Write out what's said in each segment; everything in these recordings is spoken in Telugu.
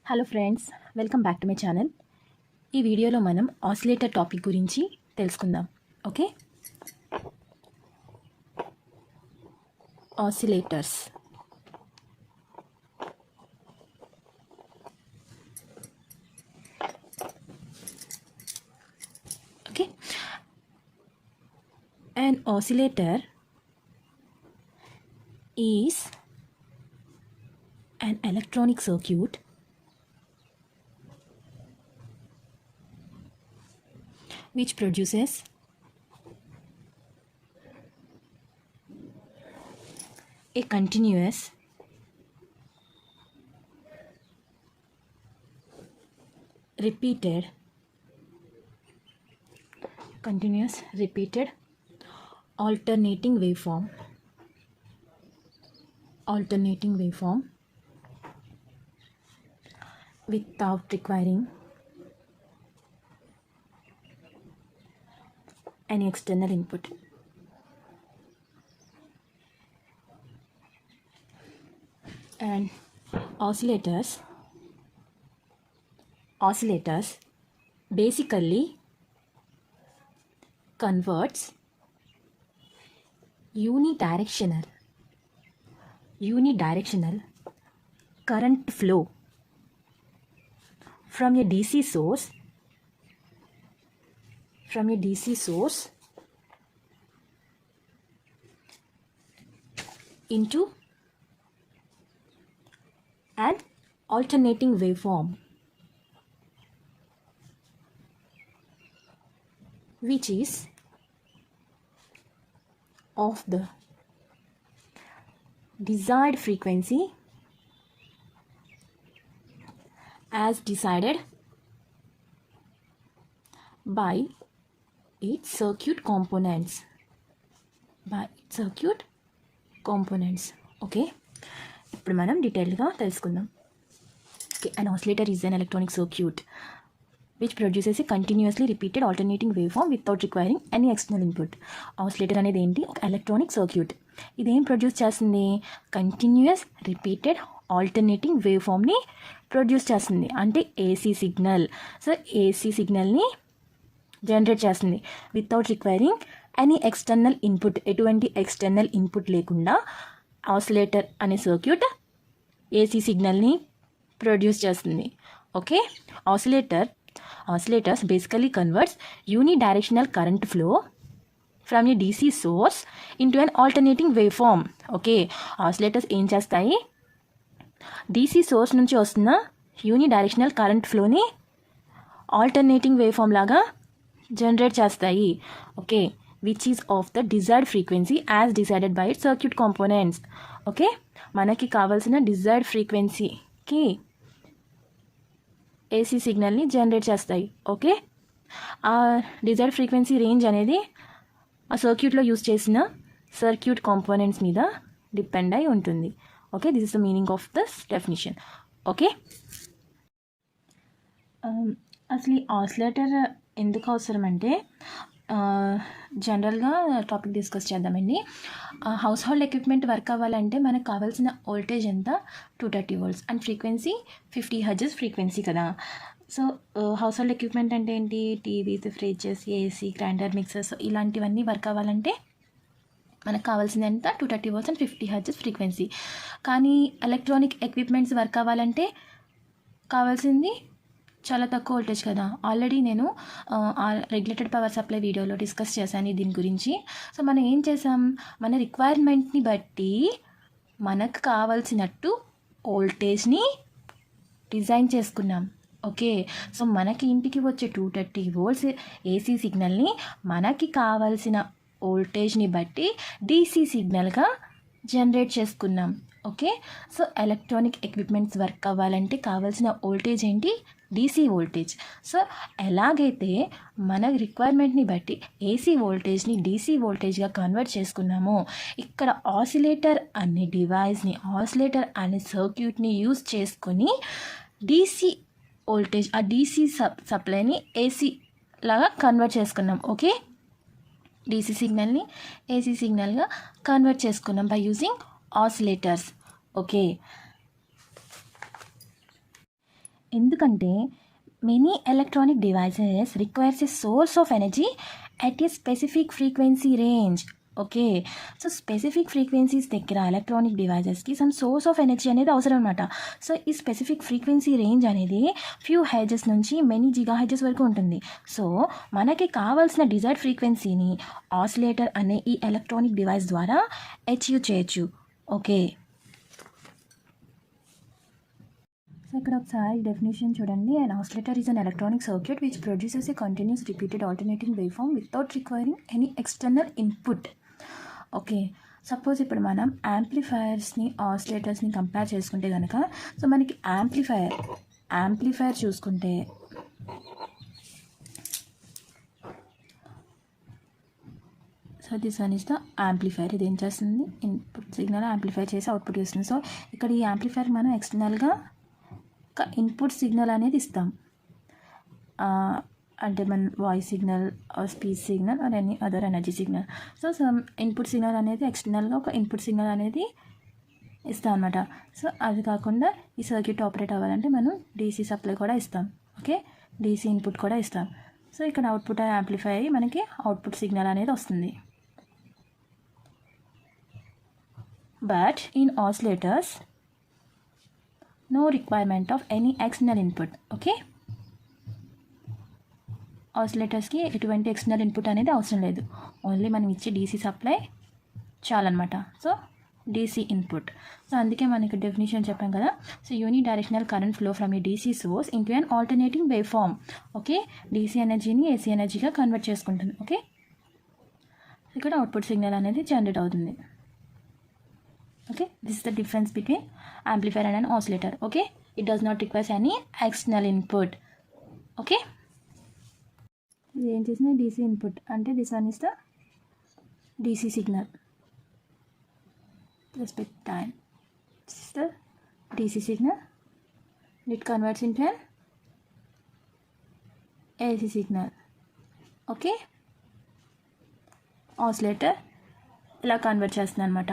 Hello friends, welcome back to my channel. ఈ వీడియోలో మనం ఆసిలేటర్ టాపిక్ గురించి తెలుసుకుందాం. Okay, oscillators. Okay, an oscillator is an electronic circuit which produces a continuous repeated alternating waveform without requiring any external input. And oscillators basically converts unidirectional current flow from a DC source into an alternating waveform which is of the desired frequency as decided by its circuit components. Okay, ఇప్పుడు మనం డీటెయిల్గా తెలుసుకుందాం. Okay, an oscillator is an electronic circuit which produces a continuously repeated alternating waveform without requiring any external input. Oscillator అనేది ఏంటి? ఒక ఎలక్ట్రానిక్ సర్క్యూట్. ఇదేం ప్రొడ్యూస్ చేస్తుంది? కంటిన్యూస్ రిపీటెడ్ ఆల్టర్నేటింగ్ వేవ్ఫామ్ని ప్రొడ్యూస్ చేస్తుంది. అంటే ఏసీ సిగ్నల్. సో ఏసీ సిగ్నల్ని జనరేట్ చేస్తుంది without requiring any external input. ఎటువంటి ఎక్స్టర్నల్ ఇన్పుట్ లేకుండా ఆసిలేటర్ అనే సర్క్యూట్ ఏసీ సిగ్నల్ని ప్రొడ్యూస్ చేస్తుంది. Okay, oscillators basically converts unidirectional current flow from a DC source into an alternating waveform. Okay, oscillators ఏం చేస్తాయి? DC సోర్స్ నుంచి వస్తున్న యూనిడైరెక్షనల్ కరెంట్ ఫ్లోని ఆల్టర్నేటింగ్ వేవ్ఫామ్ లాగా జనరేట్ చేస్తాయి. Okay, which is of the desired frequency as decided by it circuit components. Okay, మనకి కావాల్సిన డిజైర్డ్ ఫ్రీక్వెన్సీకి ఏసీ సిగ్నల్ని జనరేట్ చేస్తాయి. ఓకే, ఆ డిజైర్డ్ ఫ్రీక్వెన్సీ రేంజ్ అనేది ఆ సర్క్యూట్లో యూజ్ చేసిన సర్క్యూట్ కాంపోనెంట్స్ మీద డిపెండ్ అయి ఉంటుంది. Okay, this is the meaning of this definition. Okay, అసలు ఈ ఆసిలేటర్ ఎందుకు అవసరం అంటే జనరల్గా టాపిక్ డిస్కస్ చేద్దామండి. హౌస్ హోల్డ్ ఎక్విప్మెంట్ వర్క్ అవ్వాలంటే మనకు కావాల్సిన వోల్టేజ్ ఎంత? 230 volts and frequency 50 Hz frequency కదా. సో హౌస్ హోల్డ్ ఎక్విప్మెంట్ అంటే ఏంటి? TVs, fridges, AC, grinder, mixers ఇలాంటివన్నీ వర్క్ అవ్వాలంటే మనకు కావాల్సింది ఎంత? 230 volts అండ్ 50 Hz ఫ్రీక్వెన్సీ. కానీ ఎలక్ట్రానిక్ ఎక్విప్మెంట్స్ వర్క్ అవ్వాలంటే కావాల్సింది చాలా తక్కువ వోల్టేజ్ కదా. ఆల్రెడీ నేను రెగ్యులేటెడ్ పవర్ సప్లై వీడియోలో డిస్కస్ చేశాను దీని గురించి. సో మనం ఏం చేసాం? మన రిక్వైర్మెంట్ని బట్టి మనకు కావాల్సినట్టు వోల్టేజ్ని డిజైన్ చేసుకున్నాం. ఓకే, సో మనకి ఇంటికి వచ్చే 230 volts ఏసీ సిగ్నల్ని మనకి కావాల్సిన వోల్టేజ్ని బట్టి డీసీ సిగ్నల్గా జనరేట్ చేసుకున్నాం. Okay, so electronic equipments work అవ్వాలంటే కావాల్సిన వోల్టేజ్ ఏంటి? DC voltage. సో ఎలాగైతే మన రిక్వైర్మెంట్ని బట్టి ఏసీ వోల్టేజ్ని డీసీ వోల్టేజ్గా కన్వర్ట్ చేసుకున్నామో, ఇక్కడ ఆసిలేటర్ అనే డివైస్ని, ఆసిలేటర్ అనే సర్క్యూట్ని యూజ్ చేసుకొని డీసీ వోల్టేజ్, ఆ డీసీ సప్లైని ఏసీ లాగా కన్వర్ట్ చేసుకున్నాం. ఓకే, డీసీ సిగ్నల్ని ఏసీ సిగ్నల్గా కన్వర్ట్ చేసుకున్నాం బై యూజింగ్ oscillators. Okay, ఎందుకంటే many electronic devices requires a source of energy at a specific frequency range. Okay, so specific frequencies దగ్గర ఎలక్ట్రానిక్ డివైజెస్కి సమ్ సోర్స్ ఆఫ్ ఎనర్జీ అనేది అవసరం అనమాట. సో ఈ స్పెసిఫిక్ ఫ్రీక్వెన్సీ రేంజ్ అనేది ఫ్యూ హెడ్జెస్ నుంచి మెనీ జిగా హెడ్జెస్ వరకు ఉంటుంది. సో మనకి కావాల్సిన డిజైర్డ్ ఫ్రీక్వెన్సీని ఆసిలేటర్ అనే ఈ ఎలక్ట్రానిక్ డివైస్ ద్వారా అచీవ్ చేయొచ్చు. ఓకే, సో ఇక్కడ ఒకసారి డెఫినేషన్ చూడండి. And oscillator is an electronic circuit which produces a continuous repeated alternating wave form without requiring any external input. Okay, suppose ఇప్పుడు మనం యాంప్లిఫైయర్స్ని ఆసిలేటర్స్ని కంపేర్ చేసుకుంటే కనుక, సో మనకి యాంప్లిఫైయర్ చూసుకుంటే so this one is the amplifier. ఇది ఏం చేస్తుంది, ఇన్పుట్ సిగ్నల్ యాంప్లిఫై చేసి అవుట్పుట్ ఇస్తుంది. సో ఇక్కడ ఈ యాంప్లిఫైర్ మనం ఎక్స్టర్నల్గా ఒక ఇన్పుట్ సిగ్నల్ అనేది ఇస్తాం, అంటే మన voice signal are speech signal or any other energy signal. So some input signal అనేది ఎక్స్టర్నల్గా ఒక ఇన్పుట్ సిగ్నల్ అనేది ఇస్తాం అనమాట. సో అది కాకుండా ఈ సర్క్యూట్ ఆపరేట్ అవ్వాలంటే మనం డీసీ సప్లై కూడా ఇస్తాం. ఓకే, డీసీ ఇన్పుట్ కూడా ఇస్తాం. సో ఇక్కడ అవుట్పుట్ యాంప్లిఫై అయ్యి మనకి అవుట్పుట్ సిగ్నల్ అనేది వస్తుంది. But in oscillators no requirement of any external input. Okay, ఆసిలేటర్స్కి ఎటువంటి ఎక్స్టర్నల్ ఇన్పుట్ అనేది అవసరం లేదు. ఓన్లీ మనం ఇచ్చే డీసీ సప్లై చాలన్నమాట. So DC input. సో అందుకే మనకి డెఫినేషన్ చెప్పాం కదా. So unidirectional current flow from a DC source into an alternating wave form. Okay, DC ఎనర్జీని ఏసీ ఎనర్జీగా కన్వర్ట్ చేసుకుంటుంది. ఓకే, ఇక్కడ అవుట్పుట్ సిగ్నల్ అనేది జనరేట్ అవుతుంది. Okay, this is the difference between amplifier and an oscillator. Okay, it does not require any external input. Okay, ఇది ఏం చేసిన DC input అంటే this one is the DC signal. Respect time. This is the DC signal. It converts into an AC signal. Okay, oscillator ఇలా కన్వర్ట్ చేస్తుంది అనమాట.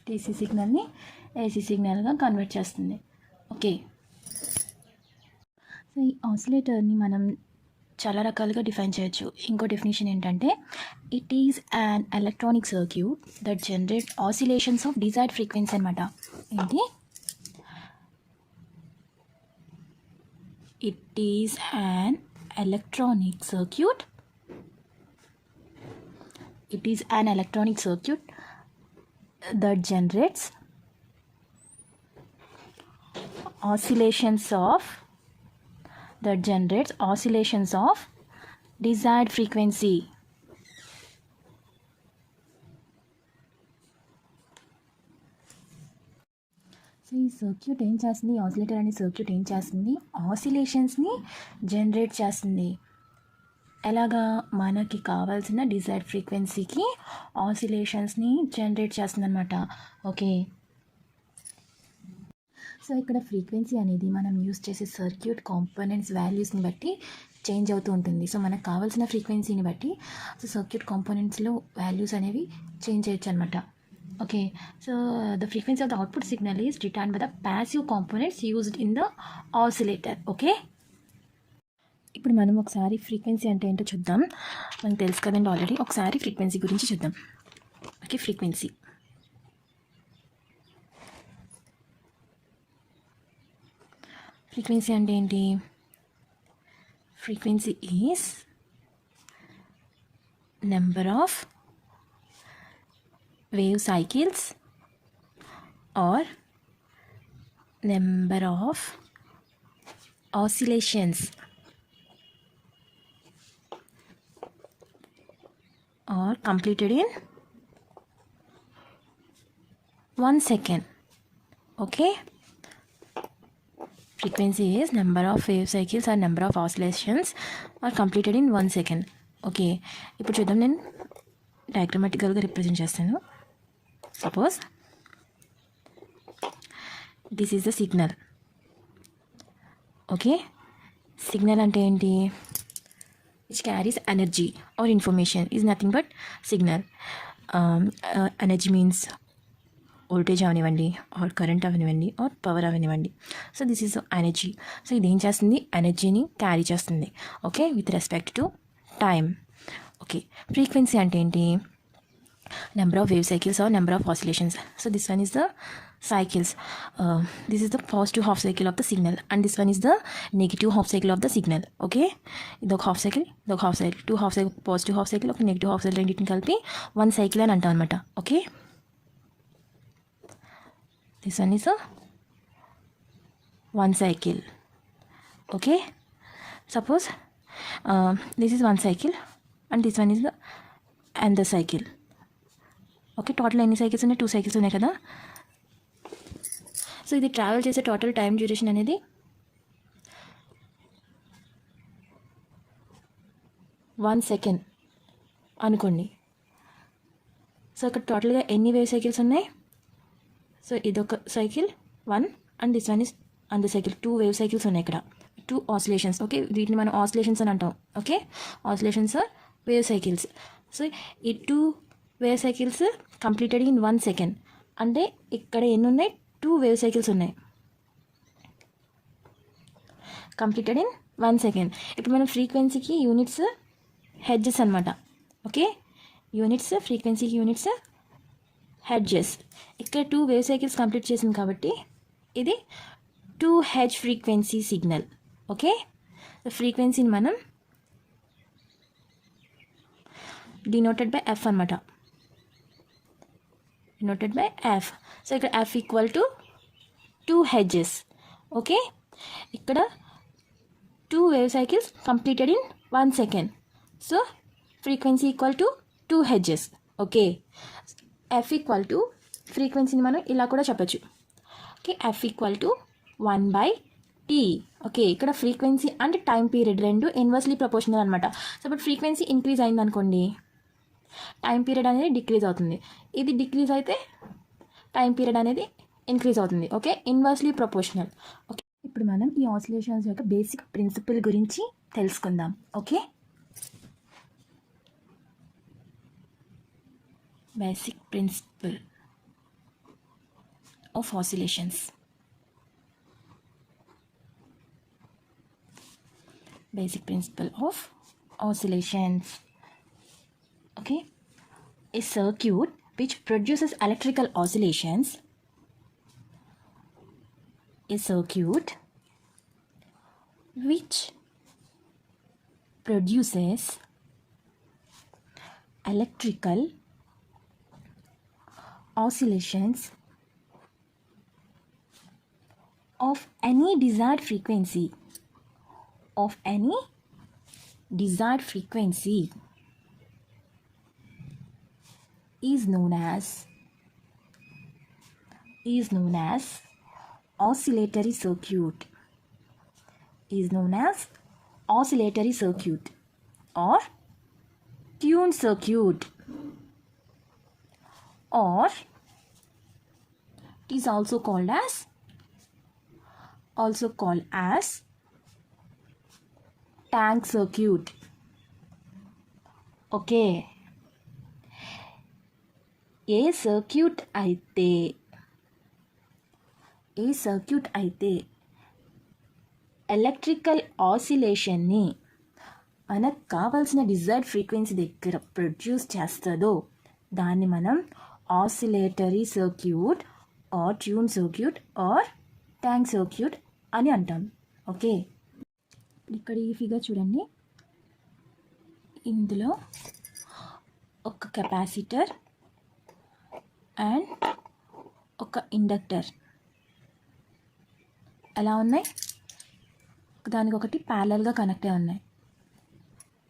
డీసీ సిగ్నల్ని ఏసీ సిగ్నల్గా కన్వర్ట్ చేస్తుంది. ఓకే, సో ఈ ఆసిలేటర్ని మనం చాలా రకాలుగా డిఫైన్ చేయొచ్చు. ఇంకో డెఫినేషన్ ఏంటంటే it is an electronic circuit that generate oscillations of desired frequency అనమాట. ఏంటి, it is an electronic circuit that generates oscillations of desired frequency. So ఈ సర్క్యూట్ ఏం చేస్తుంది, ఆసిలేటర్ అనే సర్క్యూట్ ఏం చేస్తుంది, ఆసిలేషన్స్ని జనరేట్ చేస్తుంది. ఎలాగా, మనకి కావాల్సిన డిజైర్డ్ ఫ్రీక్వెన్సీకి ఆసిలేషన్స్ని జనరేట్ చేస్తుంది అనమాట. ఓకే, సో ఇక్కడ ఫ్రీక్వెన్సీ అనేది మనం యూస్ చేసే సర్క్యూట్ కాంపోనెంట్స్ వాల్యూస్ని బట్టి చేంజ్ అవుతూ ఉంటుంది. సో మనకు కావాల్సిన ఫ్రీక్వెన్సీని బట్టి సో సర్క్యూట్ కాంపోనెంట్స్లో వాల్యూస్ అనేవి చేంజ్ చేయొచ్చు అనమాట. Okay, so the frequency of the output signal is determined by the passive components used in the oscillator. Okay, ఇప్పుడు మనం ఒకసారి ఫ్రీక్వెన్సీ అంటే ఏంటో చూద్దాం. మనకు తెలుసు కదండి ఆల్రెడీ. ఒకసారి ఫ్రీక్వెన్సీ గురించి చూద్దాం. ఓకే, ఫ్రీక్వెన్సీ అంటే ఏంటి, frequency is number of wave cycles or number of oscillations or completed in 1 second. Okay, frequency is number of wave cycles or number of oscillations are completed in 1 second. Okay, ఇప్పుడు చూద్దాం. నేను డయాగ్రమాటికల్గా రిప్రజెంట్ చేస్తాను. Suppose this is the signal. Okay, signal అంటే ఏంటి, which carries energy or information is nothing but signal. Energy means voltage అవనివ్వండి, ఆర్ కరెంట్ అవనివ్వండి, ఆర్ పవర్ అవనివ్వండి. So this is energy. So ఇది ఏం చేస్తుంది? ఎనర్జీని క్యారీ చేస్తుంది. Okay, with respect to time. Okay, frequency అంటే ఏంటి? Number of wave cycles or number of oscillations. So this one is the cycles. This is the positive half cycle of the signal, and this one is the negative half cycle of the signal. Okay, the half cycle, two half cycle, positive half cycle, okay, negative half cycle రెండింటిని కలిపి one cycle అని అంటాం అనమాట. Okay, this one is a one cycle. Okay, suppose this is one cycle and this one is the another cycle. Okay, total ఎన్ని సైకిల్స్ ఉన్నాయి? 2 సైకిల్స్ ఉన్నాయి కదా. సో ఇది ట్రావెల్ చేసే టోటల్ టైం డ్యూరేషన్ అనేది 1 సెకండ్ అనుకోండి. సో ఇక్కడ టోటల్గా ఎన్ని వేవ్ సైకిల్స్ ఉన్నాయి? సో ఇదొక cycle 1 and this one is and cycle 2 wave cycles ఉన్నాయి ఇక్కడ, 2 ఆసిలేషన్స్. ఓకే, వీటిని మనం ఆసిలేషన్స్ అని అంటాం. Okay, oscillations are wave cycles. So ఈ 2 wave cycles completed in 1 second. అంటే ఇక్కడ ఎన్ని ఉన్నాయి? 2 వేవ్ సైకిల్స్ ఉన్నాయి కంప్లీటెడ్ ఇన్ 1 సెకండ్. ఇప్పుడు మనం ఫ్రీక్వెన్సీకి యూనిట్స్ హెడ్జెస్ అనమాట. ఓకే, యూనిట్స్, ఫ్రీక్వెన్సీకి యూనిట్స్ హెడ్జెస్. ఇక్కడ 2 వేవ్ సైకిల్స్ కంప్లీట్ చేసింది కాబట్టి ఇది 2 హెడ్జ్ ఫ్రీక్వెన్సీ సిగ్నల్. ఓకే, ఫ్రీక్వెన్సీని మనం డినోటెడ్ బై ఎఫ్ అనమాట, denoted by f. సో ఇక్కడ f equal to 2 hedges. Okay, ఇక్కడ 2 wave cycles completed in 1 second. So frequency equal to 2 hedges. Okay, f equal to ఫ్రీక్వెన్సీని మనం ఇలా కూడా చెప్పచ్చు. Okay, f equal to 1/t. Okay, ఇక్కడ ఫ్రీక్వెన్సీ అండ్ టైం పీరియడ్ రెండు ఇన్వర్స్లీ ప్రపోర్షనల్ అనమాట. సో ఇప్పుడు ఫ్రీక్వెన్సీ ఇంక్రీజ్ అయిందనుకోండి, టైం పీరియడ్ అనేది డిక్రీజ్ అవుతుంది. ఇది డిక్రీజ్ అయితే టైం పీరియడ్ అనేది ఇంక్రీజ్ అవుతుంది. Okay, inversely proportional. ఓకే, ఇప్పుడు మనం ఈ ఆసిలేషన్స్ యొక్క బేసిక్ ప్రిన్సిపల్ గురించి తెలుసుకుందాం. Okay, basic principle of oscillations. Basic principle of oscillations. Okay, a circuit which produces electrical oscillations, a circuit which produces electrical oscillations of any desired frequency, is known as oscillatory circuit. Is known as oscillatory circuit or tuned circuit, or it is also called as tank circuit. Okay, ఏ సర్క్యూట్ అయితే ఎలక్ట్రికల్ ఆసిలేషన్ని మనకు కావాల్సిన డిజైర్డ్ ఫ్రీక్వెన్సీ దగ్గర ప్రొడ్యూస్ చేస్తుందో దాన్ని మనం oscillatory circuit or tune circuit or tank circuit అని అంటాం. ఓకే, ఇక్కడ ఈ ఫిగర్ చూడండి. ఇందులో ఒక కెపాసిటర్ అండ్ ఒక ఇండక్టర్ ఎలా ఉన్నాయి? దానికొకటి ప్యారలల్గా కనెక్ట్ అయి ఉన్నాయి.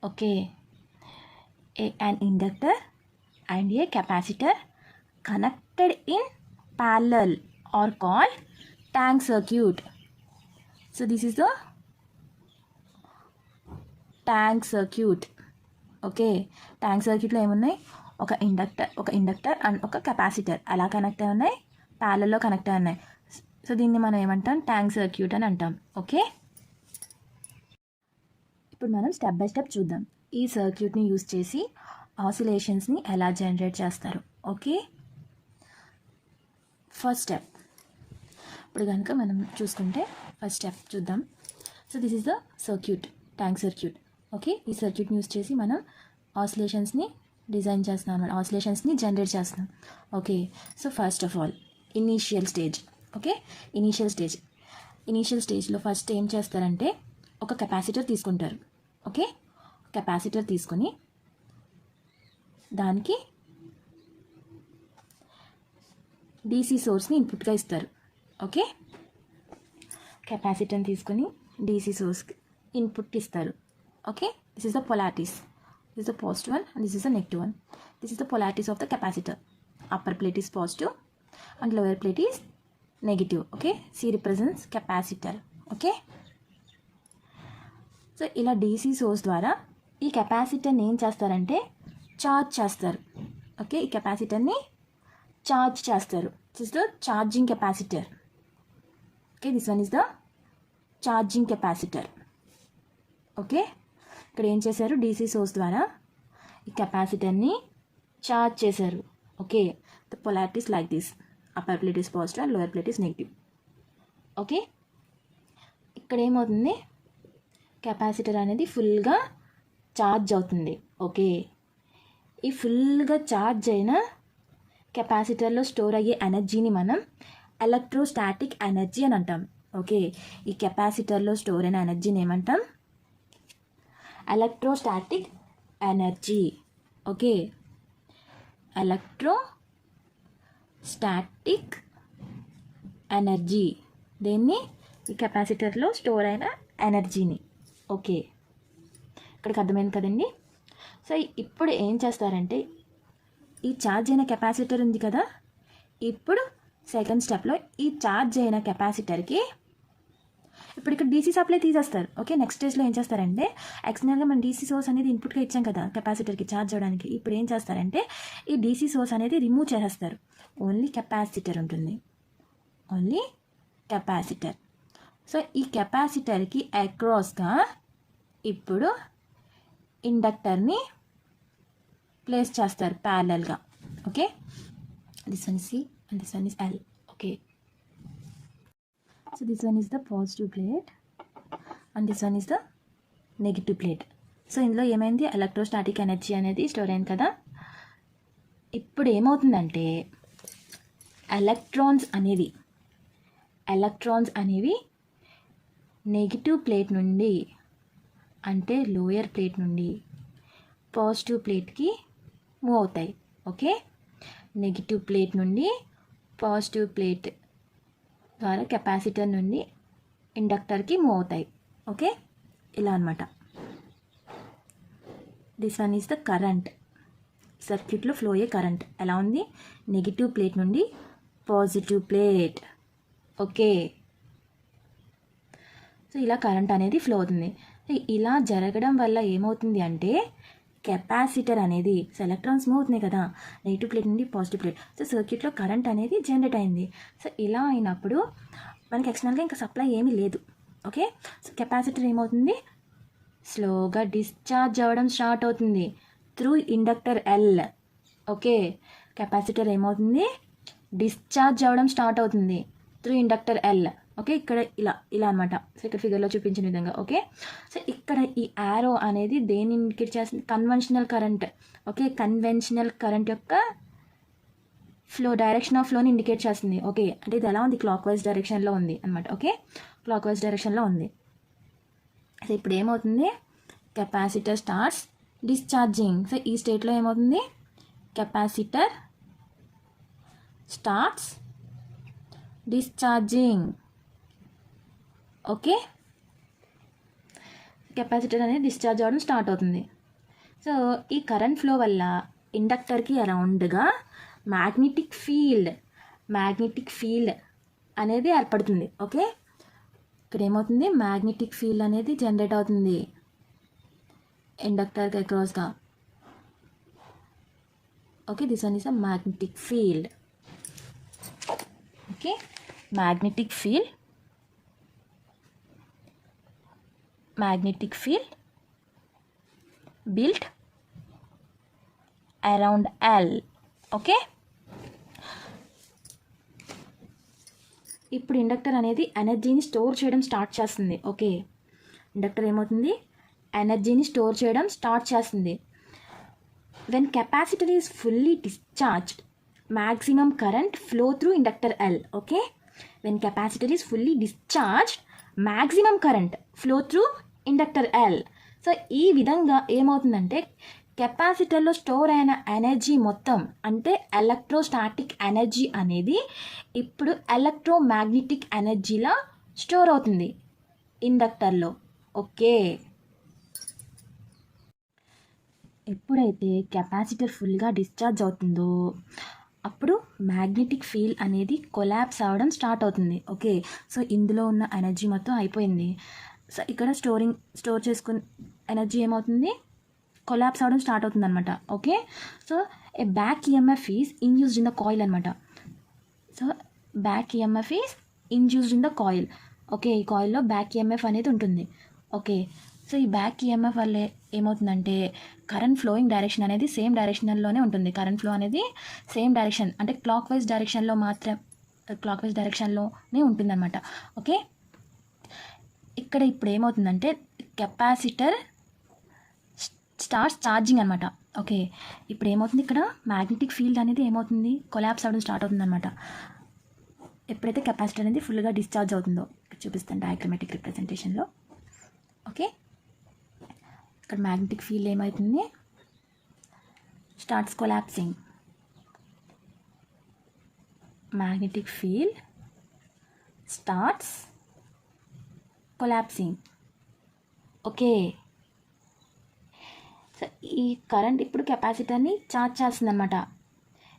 Okay, an inductor and a capacitor connected in parallel are called tank circuit. So this is the tank circuit. Okay, tank సర్క్యూట్లో ఏమున్నాయి? ఒక ఇండక్టర్ అండ్ ఒక కెపాసిటర్ అలా కనెక్ట్ అయి ఉన్నాయి, ప్యారలల్లో కనెక్ట్ అయి ఉన్నాయి. సో దీన్ని మనం ఏమంటాం? ట్యాంక్ సర్క్యూట్ అని అంటాం. ఓకే, ఇప్పుడు మనం స్టెప్ బై స్టెప్ చూద్దాం ఈ సర్క్యూట్ని యూజ్ చేసి ఆసిలేషన్స్ని ఎలా జనరేట్ చేస్తారు. Okay, first step. ఇప్పుడు కనుక మనం చూసుకుంటే ఫస్ట్ స్టెప్ చూద్దాం. So this is the circuit, tank circuit. Okay, ఈ సర్క్యూట్ని యూస్ చేసి మనం ఆసిలేషన్స్ని డిజైన్ చేస్తున్నాం అన్నమాట, ఆసిలేషన్స్ని జనరేట్ చేస్తున్నాం. Okay, so first of all initial stage. Okay, initial స్టేజ్లో ఫస్ట్ ఏం చేస్తారంటే ఒక కెపాసిటర్ తీసుకుంటారు. ఓకే, కెపాసిటర్ తీసుకొని దానికి డీసీ సోర్స్ని ఇన్పుట్గా ఇస్తారు. ఓకే, కెపాసిటర్ని తీసుకొని డీసీ సోర్స్కి ఇన్పుట్ ఇస్తారు. Okay, this is the polarities. This is the positive one and this is the negative one. This is the polarities of the capacitor. Upper plate is positive and lower plate is negative. Okay, C represents capacitor. Okay, so ఇలా డీసీ సోర్స్ ద్వారా ఈ కెపాసిటర్ని ఏం చేస్తారంటే ఛార్జ్ చేస్తారు. ఓకే, ఈ కెపాసిటర్ని ఛార్జ్ చేస్తారు. This is the charging capacitor. Okay, this one is the charging capacitor. Okay, ఇక్కడ ఏం చేశారు, డీసీ సోర్స్ ద్వారా ఈ కెపాసిటర్ని ఛార్జ్ చేశారు. Okay, the polarities like this, upper plate is positive and lower plate is negative. Okay, ఇక్కడ ఏమవుతుంది, కెపాసిటర్ అనేది ఫుల్గా ఛార్జ్ అవుతుంది. ఓకే, ఈ ఫుల్గా ఛార్జ్ అయిన కెపాసిటర్లో స్టోర్ అయ్యే ఎనర్జీని మనం ఎలక్ట్రోస్టాటిక్ ఎనర్జీ అని అంటాం. ఓకే, ఈ కెపాసిటర్లో స్టోర్ అయిన ఎనర్జీని ఏమంటాం, electrostatic energy. Okay, electrostatic energy, దీన్ని ఈ కెపాసిటర్లో స్టోర్ అయిన ఎనర్జీని. ఓకే, ఇక్కడికి అర్థమైంది కదండి. సో ఇప్పుడు ఏం చేస్తారంటే ఈ ఛార్జ్ అయిన కెపాసిటర్ ఉంది కదా, ఇప్పుడు సెకండ్ స్టెప్లో ఈ ఛార్జ్ అయిన కెపాసిటర్కి ఇప్పుడు ఇక్కడ డీసీ సప్లై తీసేస్తారు. ఓకే, నెక్స్ట్ స్టేజ్లో ఏం చేస్తారంటే ఎక్స్టర్నల్గా మనం డీసీ సోర్స్ అనేది ఇన్పుట్గా ఇచ్చాం కదా కెపాసిటర్కి ఛార్జ్ అవ్వడానికి. ఇప్పుడు ఏం చేస్తారంటే ఈ డీసీ సోర్స్ అనేది రిమూవ్ చేసేస్తారు. ఓన్లీ కెపాసిటర్ ఉంటుంది, ఓన్లీ కెపాసిటర్. సో ఈ కెపాసిటర్కి అక్రాస్గా ఇప్పుడు ఇండక్టర్ని ప్లేస్ చేస్తారు ప్యారలల్గా. Okay, this one C and this one is L. Okay, so this one is the positive plate and this one is the negative plate. So ఇందులో ఏమైంది, ఎలక్ట్రోస్టాటిక్ ఎనర్జీ అనేది స్టోర్ అయింది కదా. ఇప్పుడు ఏమవుతుందంటే ఎలక్ట్రాన్స్ అనేవి నెగిటివ్ ప్లేట్ నుండి, అంటే లోయర్ ప్లేట్ నుండి పాజిటివ్ ప్లేట్కి మూవ్ అవుతాయి. ఓకే, నెగిటివ్ ప్లేట్ నుండి పాజిటివ్ ప్లేట్ ద్వారా కెపాసిటర్ నుండి ఇండక్టర్కి మూవ్ అవుతాయి. ఓకే, ఇలా అనమాట. This one is the current, సర్క్యూట్లో ఫ్లో అయ్యే కరెంట్ ఎలా ఉంది, నెగిటివ్ ప్లేట్ నుండి పాజిటివ్ ప్లేట్. ఓకే, సో ఇలా కరెంట్ అనేది ఫ్లో అవుతుంది. ఇలా జరగడం వల్ల ఏమవుతుంది అంటే కెపాసిటర్ అనేది ఎలక్ట్రాన్స్ మూవ్ అవుతున్నాయి కదా నెగిటివ్ ప్లేట్ నుండి పాజిటివ్ ప్లేట్. సో సర్క్యూట్లో కరెంట్ అనేది జనరేట్ అయింది. సో ఇలా అయినప్పుడు మనకి ఎక్స్టర్నల్గా ఇంకా సప్లై ఏమీ లేదు. ఓకే, సో కెపాసిటర్ ఏమవుతుంది, స్లోగా డిశ్చార్జ్ అవ్వడం స్టార్ట్ అవుతుంది through inductor L. Okay, capacitor ఏమవుతుంది, డిశ్చార్జ్ అవ్వడం స్టార్ట్ అవుతుంది త్రూ ఇండక్టర్ ఎల్. ఓకే, ఇక్కడ ఇలా అనమాట. సో ఇక్కడ ఫిగర్లో చూపించిన విధంగా. ఓకే, సో ఇక్కడ ఈ యారో అనేది దేన్ని ఇండికేట్ చేస్తుంది, conventional current. Okay, conventional current యొక్క ఫ్లో, డైరెక్షన్ ఆఫ్ ఫ్లోని ఇండికేట్ చేస్తుంది. ఓకే, అంటే ఇది ఎలా ఉంది, క్లాక్ వైజ్ డైరెక్షన్లో ఉంది అనమాట. ఓకే, క్లాక్ వైజ్ డైరెక్షన్లో ఉంది. సో ఇప్పుడు ఏమవుతుంది, కెపాసిటర్ స్టార్ట్స్ డిశ్చార్జింగ్. సో ఈ స్టేట్లో ఏమవుతుంది, capacitor starts discharging. Okay, capacitor అనేది డిశ్చార్జ్ అవ్వడం స్టార్ట్ అవుతుంది. సో ఈ కరెంట్ ఫ్లో వల్ల ఇండక్టర్కి అరౌండ్గా మ్యాగ్నెటిక్ ఫీల్డ్ అనేది ఏర్పడుతుంది. ఓకే, ఇక్కడ ఏమవుతుంది, మ్యాగ్నెటిక్ ఫీల్డ్ అనేది జనరేట్ అవుతుంది ఇండక్టర్కి అక్రాస్గా. Okay, this one is a magnetic field. Okay, magnetic field built around L. Okay, ఇప్పుడు ఇండక్టర్ అనేది ఎనర్జీని స్టోర్ చేయడం స్టార్ట్ చేస్తుంది. ఓకే, ఇండక్టర్ ఏమవుతుంది, ఎనర్జీని స్టోర్ చేయడం స్టార్ట్ చేస్తుంది. When capacitor is fully discharged, maximum current flow through inductor L. Okay, when capacitor is fully discharged, maximum current flow through inductor L. So ఈ విధంగా ఏమవుతుందంటే కెపాసిటర్లో స్టోర్ అయిన ఎనర్జీ మొత్తం అంటే ఎలక్ట్రోస్టాటిక్ ఎనర్జీ అనేది ఇప్పుడు ఎలక్ట్రోమాగ్నెటిక్ ఎనర్జీలా స్టోర్ అవుతుంది ఇండక్టర్లో. ఓకే, ఎప్పుడైతే కెపాసిటర్ ఫుల్గా డిశ్చార్జ్ అవుతుందో అప్పుడు మ్యాగ్నెటిక్ ఫీల్డ్ అనేది కొలాప్స్ అవ్వడం స్టార్ట్ అవుతుంది. ఓకే, సో ఇందులో ఉన్న ఎనర్జీ మొత్తం అయిపోయింది. సో ఇక్కడ స్టోర్ చేసుకున్న ఎనర్జీ ఏమవుతుంది, కొలాప్స్ అవ్వడం స్టార్ట్ అవుతుంది అనమాట. Okay, so a back EMF is induced in the coil అనమాట. So back EMF is induced in the coil. Okay, ఈ కాయిల్లో బ్యాక్ ఈఎంఎఫ్ అనేది ఉంటుంది. ఓకే, సో ఈ బ్యాక్ ఈఎంఎఫ్ వల్ల ఏమవుతుందంటే కరెంట్ ఫ్లోయింగ్ డైరెక్షన్ అనేది సేమ్ డైరెక్షన్లోనే ఉంటుంది. కరెంట్ ఫ్లో అనేది సేమ్ డైరెక్షన్ అంటే క్లాక్ వైజ్ డైరెక్షన్లోనే ఉంటుందన్నమాట. ఓకే, ఇక్కడ ఇప్పుడు ఏమవుతుందంటే కెపాసిటర్ స్టార్ట్స్ ఛార్జింగ్ అనమాట. ఓకే, ఇప్పుడు ఏమవుతుంది, ఇక్కడ మ్యాగ్నెటిక్ ఫీల్డ్ అనేది ఏమవుతుంది, కొలాప్స్ అవ్వడం స్టార్ట్ అవుతుంది అనమాట ఎప్పుడైతే కెపాసిటర్ అనేది ఫుల్గా డిశ్చార్జ్ అవుతుందో. చూపిస్తాను డయాగ్రమాటిక్ రిప్రజెంటేషన్లో. ఓకే, ఇక్కడ మ్యాగ్నెటిక్ ఫీల్డ్ ఏమవుతుంది, starts collapsing. Magnetic field starts collapsing. Okay, so ఈ కరెంట్ ఇప్పుడు కెపాసిటర్ని ఛార్జ్ చేస్తుంది అనమాట.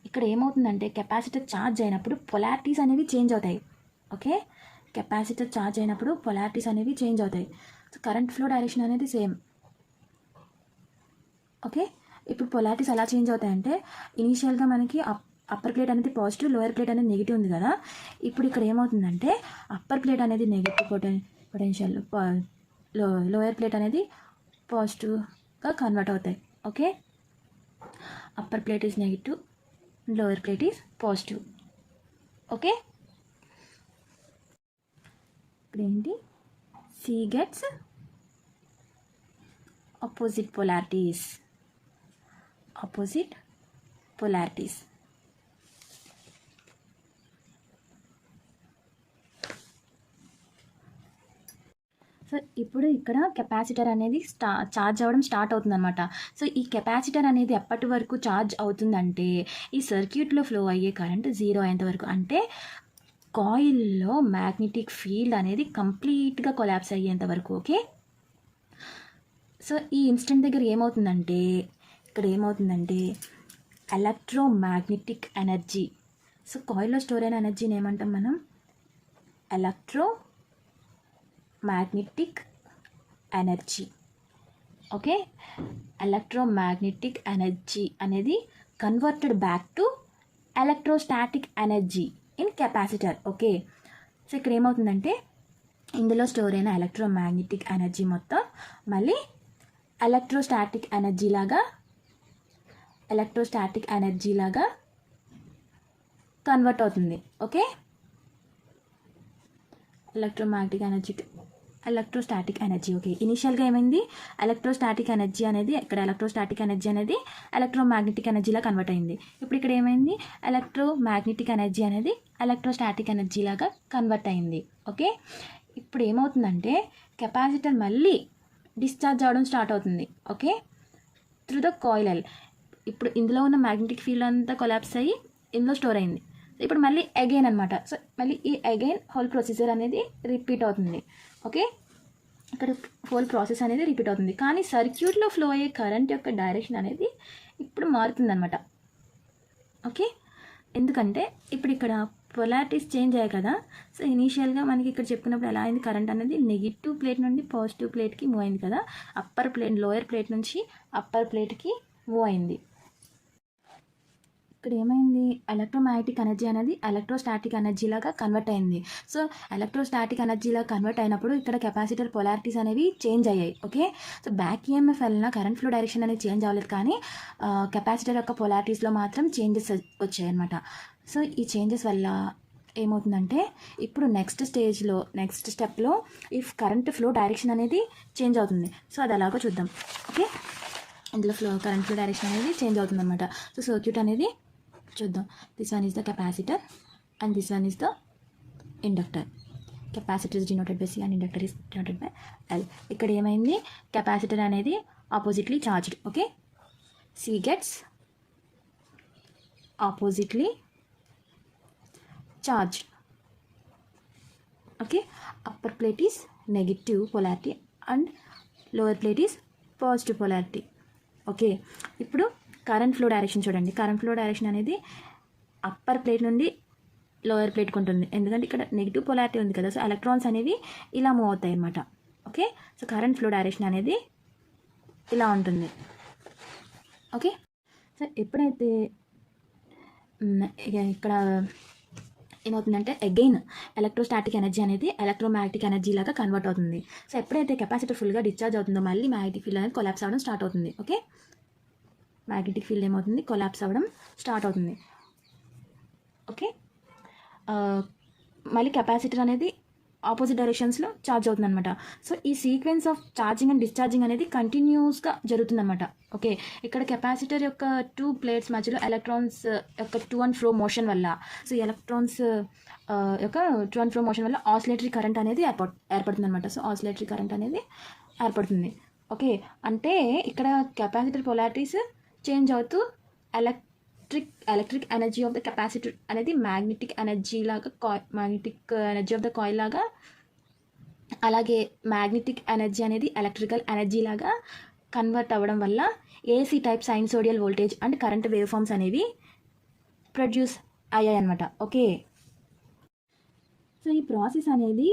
ఇక్కడ ఏమవుతుందంటే కెపాసిటర్ ఛార్జ్ అయినప్పుడు పొలారిటీస్ అనేవి చేంజ్ అవుతాయి. ఓకే, కెపాసిటర్ ఛార్జ్ అయినప్పుడు పొలారిటీస్ అనేవి చేంజ్ అవుతాయి. సో కరెంట్ ఫ్లో డైరెక్షన్ అనేది సేమ్. ఓకే, ఇప్పుడు పొలారిటీస్ ఎలా చేంజ్ అవుతాయంటే ఇనీషియల్గా మనకి అప్పర్ ప్లేట్ అనేది పాజిటివ్, లోయర్ ప్లేట్ అనేది నెగిటివ్ ఉంది కదా. ఇప్పుడు ఇక్కడ ఏమవుతుందంటే అప్పర్ ప్లేట్ అనేది నెగిటివ్ పొటెన్షియల్, లోయర్ ప్లేట్ అనేది పాజిటివ్గా కన్వర్ట్ అవుతాయి. Okay, upper plate is negative, lower plate is positive. Okay, ఇప్పుడు ఏంటి, C gets opposite polarities. So ఇప్పుడు ఇక్కడ కెపాసిటర్ అనేది ఛార్జ్ అవ్వడం స్టార్ట్ అవుతుందన్నమాట. సో ఈ కెపాసిటర్ అనేది ఎప్పటి వరకు ఛార్జ్ అవుతుందంటే ఈ సర్క్యూట్లో ఫ్లో అయ్యే కరెంట్ 0 అయ్యేంత వరకు, అంటే కాయిల్లో మ్యాగ్నెటిక్ ఫీల్డ్ అనేది కంప్లీట్గా కొలాప్స్ అయ్యేంత వరకు. ఓకే, సో ఈ ఇన్స్టెంట్ దగ్గర ఏమవుతుందంటే ఇక్కడ ఏమవుతుందంటే ఎలక్ట్రోమాగ్నెటిక్ ఎనర్జీ. సో కాయిల్లో స్టోర్ అయిన ఎనర్జీని ఏమంటాం మనం, electromagnetic energy. Okay, electromagnetic energy అనేది converted back to electrostatic energy in capacitor. Okay, so ఇక్కడ ఏమవుతుందంటే ఇందులో స్టోర్ అయిన ఎలక్ట్రోమాగ్నెటిక్ ఎనర్జీ మొత్తం మళ్ళీ ఎలక్ట్రోస్టాటిక్ ఎనర్జీ లాగా కన్వర్ట్ అవుతుంది. Okay, electrostatic energy. ఓకే, ఇనిషియల్గా ఏమైంది, ఎలక్ట్రోస్టాటిక్ ఎనర్జీ అనేది ఎలక్ట్రోమాగ్నెటిక్ ఎనర్జీలా కన్వర్ట్ అయింది. ఇప్పుడు ఇక్కడ ఏమైంది, ఎలక్ట్రోమాగ్నెటిక్ ఎనర్జీ అనేది ఎలక్ట్రోస్టాటిక్ ఎనర్జీ లాగా కన్వర్ట్ అయింది. ఓకే, ఇప్పుడు ఏమవుతుందంటే కెపాసిటర్ మళ్ళీ డిశ్చార్జ్ అవ్వడం స్టార్ట్ అవుతుంది. Okay, through the coil. ఇప్పుడు ఇందులో ఉన్న మ్యాగ్నెటిక్ ఫీల్డ్ అంతా కొలాప్స్ అయ్యి ఇందులో స్టోర్ అయింది. ఇప్పుడు మళ్ళీ అగైన్ అనమాట. సో మళ్ళీ ఈ అగైన్ హోల్ ప్రొసీజర్ అనేది రిపీట్ అవుతుంది. ఓకే, ఇక్కడ హోల్ ప్రాసెస్ అనేది రిపీట్ అవుతుంది. కానీ సర్క్యూట్లో ఫ్లో అయ్యే కరెంట్ యొక్క డైరెక్షన్ అనేది ఇప్పుడు మారుతుందన్నమాట. ఓకే, ఎందుకంటే ఇప్పుడు ఇక్కడ పొలారిటీస్ చేంజ్ అయ్యాయి కదా. సో ఇనీషియల్గా మనకి ఇక్కడ చెప్పుకున్నప్పుడు ఎలా అయింది, కరెంట్ అనేది నెగిటివ్ ప్లేట్ నుండి పాజిటివ్ ప్లేట్కి మూవ్ అయింది కదా. లోయర్ ప్లేట్ నుంచి అప్పర్ ప్లేట్కి మూవ్ అయింది. ఇక్కడ ఏమైంది, ఎలక్ట్రోమాగ్నెటిక్ ఎనర్జీ అనేది ఎలక్ట్రోస్టాటిక్ ఎనర్జీ లాగా కన్వర్ట్ అయింది. సో ఎలక్ట్రోస్టాటిక్ ఎనర్జీలా కన్వర్ట్ అయినప్పుడు ఇక్కడ కెపాసిటర్ పొలారిటీస్ అనేవి చేంజ్ అయ్యాయి. ఓకే, సో బ్యాక్ ఈఎంఎఫ్ వెళ్ళిన కరెంట్ ఫ్లో డైరెక్షన్ అనేది చేంజ్ అవ్వలేదు, కానీ కెపాసిటర్ యొక్క పొలారిటీస్లో మాత్రం చేంజెస్ వచ్చాయి అనమాట. సో ఈ చేంజెస్ వల్ల ఏమవుతుందంటే ఇప్పుడు నెక్స్ట్ స్టెప్లో ఈ కరెంట్ ఫ్లో డైరెక్షన్ అనేది చేంజ్ అవుతుంది. సో అది అలాగో చూద్దాం. ఓకే, ఇందులో కరెంట్ ఫ్లో డైరెక్షన్ అనేది చేంజ్ అవుతుంది అనమాట. సో సర్క్యూట్ అనేది చూద్దాం. This one is the capacitor and this one is the inductor. Capacitor is denoted by C and inductor is denoted by L. ఇక్కడ ఏమైంది, కెపాసిటర్ అనేది oppositely charged. Okay, C gets oppositely charged. Okay, upper plate is negative polarity and lower plate is positive polarity. Okay, ఇప్పుడు కరెంట్ ఫ్లో డైరెక్షన్ చూడండి. కరెంట్ ఫ్లో డైరెక్షన్ అనేది అప్పర్ ప్లేట్ నుండి లోయర్ ప్లేట్కి ఉంటుంది, ఎందుకంటే ఇక్కడ నెగిటివ్ పొలారిటీ ఉంది కదా. సో ఎలక్ట్రాన్స్ అనేవి ఇలా మూవ్ అవుతాయి అన్నమాట. Okay, so current flow direction అనేది ఇలా ఉంటుంది. ఓకే, సో ఎప్పుడైతే ఇక్కడ ఏమవుతుందంటే అగైన్ ఎలక్ట్రోస్టాటిక్ ఎనర్జీ అనేది ఎలక్ట్రోమాగ్నెటిక్ ఎనర్జీ లాగా కన్వర్ట్ అవుతుంది. సో ఎప్పుడైతే కెపాసిటర్ ఫుల్గా డిశ్చార్జ్ అవుతుందో మళ్ళీ మ్యాగ్నెటిక్ ఫీల్డ్ అనేది కొలాప్స్ అవ్వడం స్టార్ట్ అవుతుంది. ఓకే, మ్యాగ్నెటిక్ ఫీల్డ్ ఏమవుతుంది, కొలాప్స్ అవ్వడం స్టార్ట్ అవుతుంది. ఓకే, మళ్ళీ కెపాసిటర్ అనేది ఆపోజిట్ డైరెక్షన్స్లో ఛార్జ్ అవుతుంది అనమాట. సో ఈ sequence of charging and discharging అనేది కంటిన్యూస్గా జరుగుతుందన్నమాట. ఓకే, ఇక్కడ కెపాసిటర్ యొక్క 2 ప్లేట్స్ మధ్యలో ఎలక్ట్రాన్స్ యొక్క టు అండ్ ఫ్రో మోషన్ వల్ల, సో ఎలక్ట్రాన్స్ యొక్క టు అండ్ ఫ్రో మోషన్ వల్ల ఆసిలేటరీ కరెంట్ అనేది ఏర్పడుతుంది అనమాట. సో ఆసిలేటరీ కరెంట్ అనేది ఏర్పడుతుంది. ఓకే, అంటే ఇక్కడ కెపాసిటర్ పొలారిటీస్ చేంజ్ అవుతూ electric energy of the capacitor అనేది మ్యాగ్నెటిక్ ఎనర్జీ లాగా magnetic energy of the coil లాగా, అలాగే మ్యాగ్నెటిక్ ఎనర్జీ అనేది ఎలక్ట్రికల్ ఎనర్జీ లాగా కన్వర్ట్ అవ్వడం వల్ల AC type sinusoidal voltage and current waveforms అనేవి ప్రొడ్యూస్ అయ్యాయి అనమాట. ఓకే, సో ఈ ప్రాసెస్ అనేది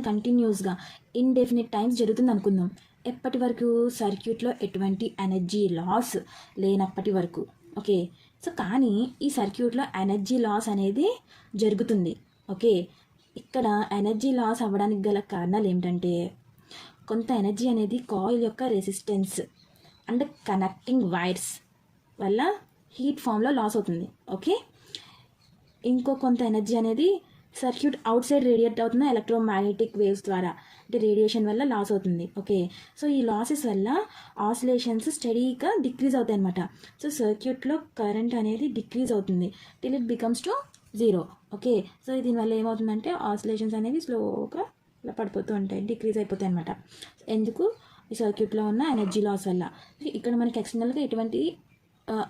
కంటిన్యూస్గా ఇండెఫినిట్ టైమ్స్ జరుగుతుంది అనుకుందాం. ఎప్పటి వరకు, సర్క్యూట్లో ఎటువంటి ఎనర్జీ లాస్ లేనప్పటి వరకు. ఓకే, సో కానీ ఈ సర్క్యూట్లో ఎనర్జీ లాస్ అనేది జరుగుతుంది. ఓకే, ఇక్కడ ఎనర్జీ లాస్ అవ్వడానికి గల కారణాలు ఏమిటంటే కొంత ఎనర్జీ అనేది కాయిల్ యొక్క రెసిస్టెన్స్ అండ్ కనెక్టింగ్ వైర్స్ వల్ల హీట్ ఫామ్లో లాస్ అవుతుంది. ఓకే, ఇంకో కొంత ఎనర్జీ అనేది సర్క్యూట్ అవుట్ సైడ్ రేడియేట్ అవుతున్న ఎలక్ట్రోమాగ్నెటిక్ వేవ్స్ ద్వారా, అంటే రేడియేషన్ వల్ల లాస్ అవుతుంది. ఓకే, సో ఈ లాసెస్ వల్ల ఆసిలేషన్స్ స్టడీగా డిక్రీజ్ అవుతాయి అనమాట. సో సర్క్యూట్లో కరెంట్ అనేది డిక్రీజ్ అవుతుంది till it becomes to 0. Okay, so దీనివల్ల ఏమవుతుందంటే ఆసిలేషన్స్ అనేవి స్లోగా ఇలా పడిపోతూ ఉంటాయి, డిక్రీజ్ అయిపోతాయి అనమాట. ఎందుకు, ఈ సర్క్యూట్లో ఉన్న ఎనర్జీ లాస్ వల్ల. ఇక్కడ మనకి ఎక్స్టర్నల్గా ఎటువంటి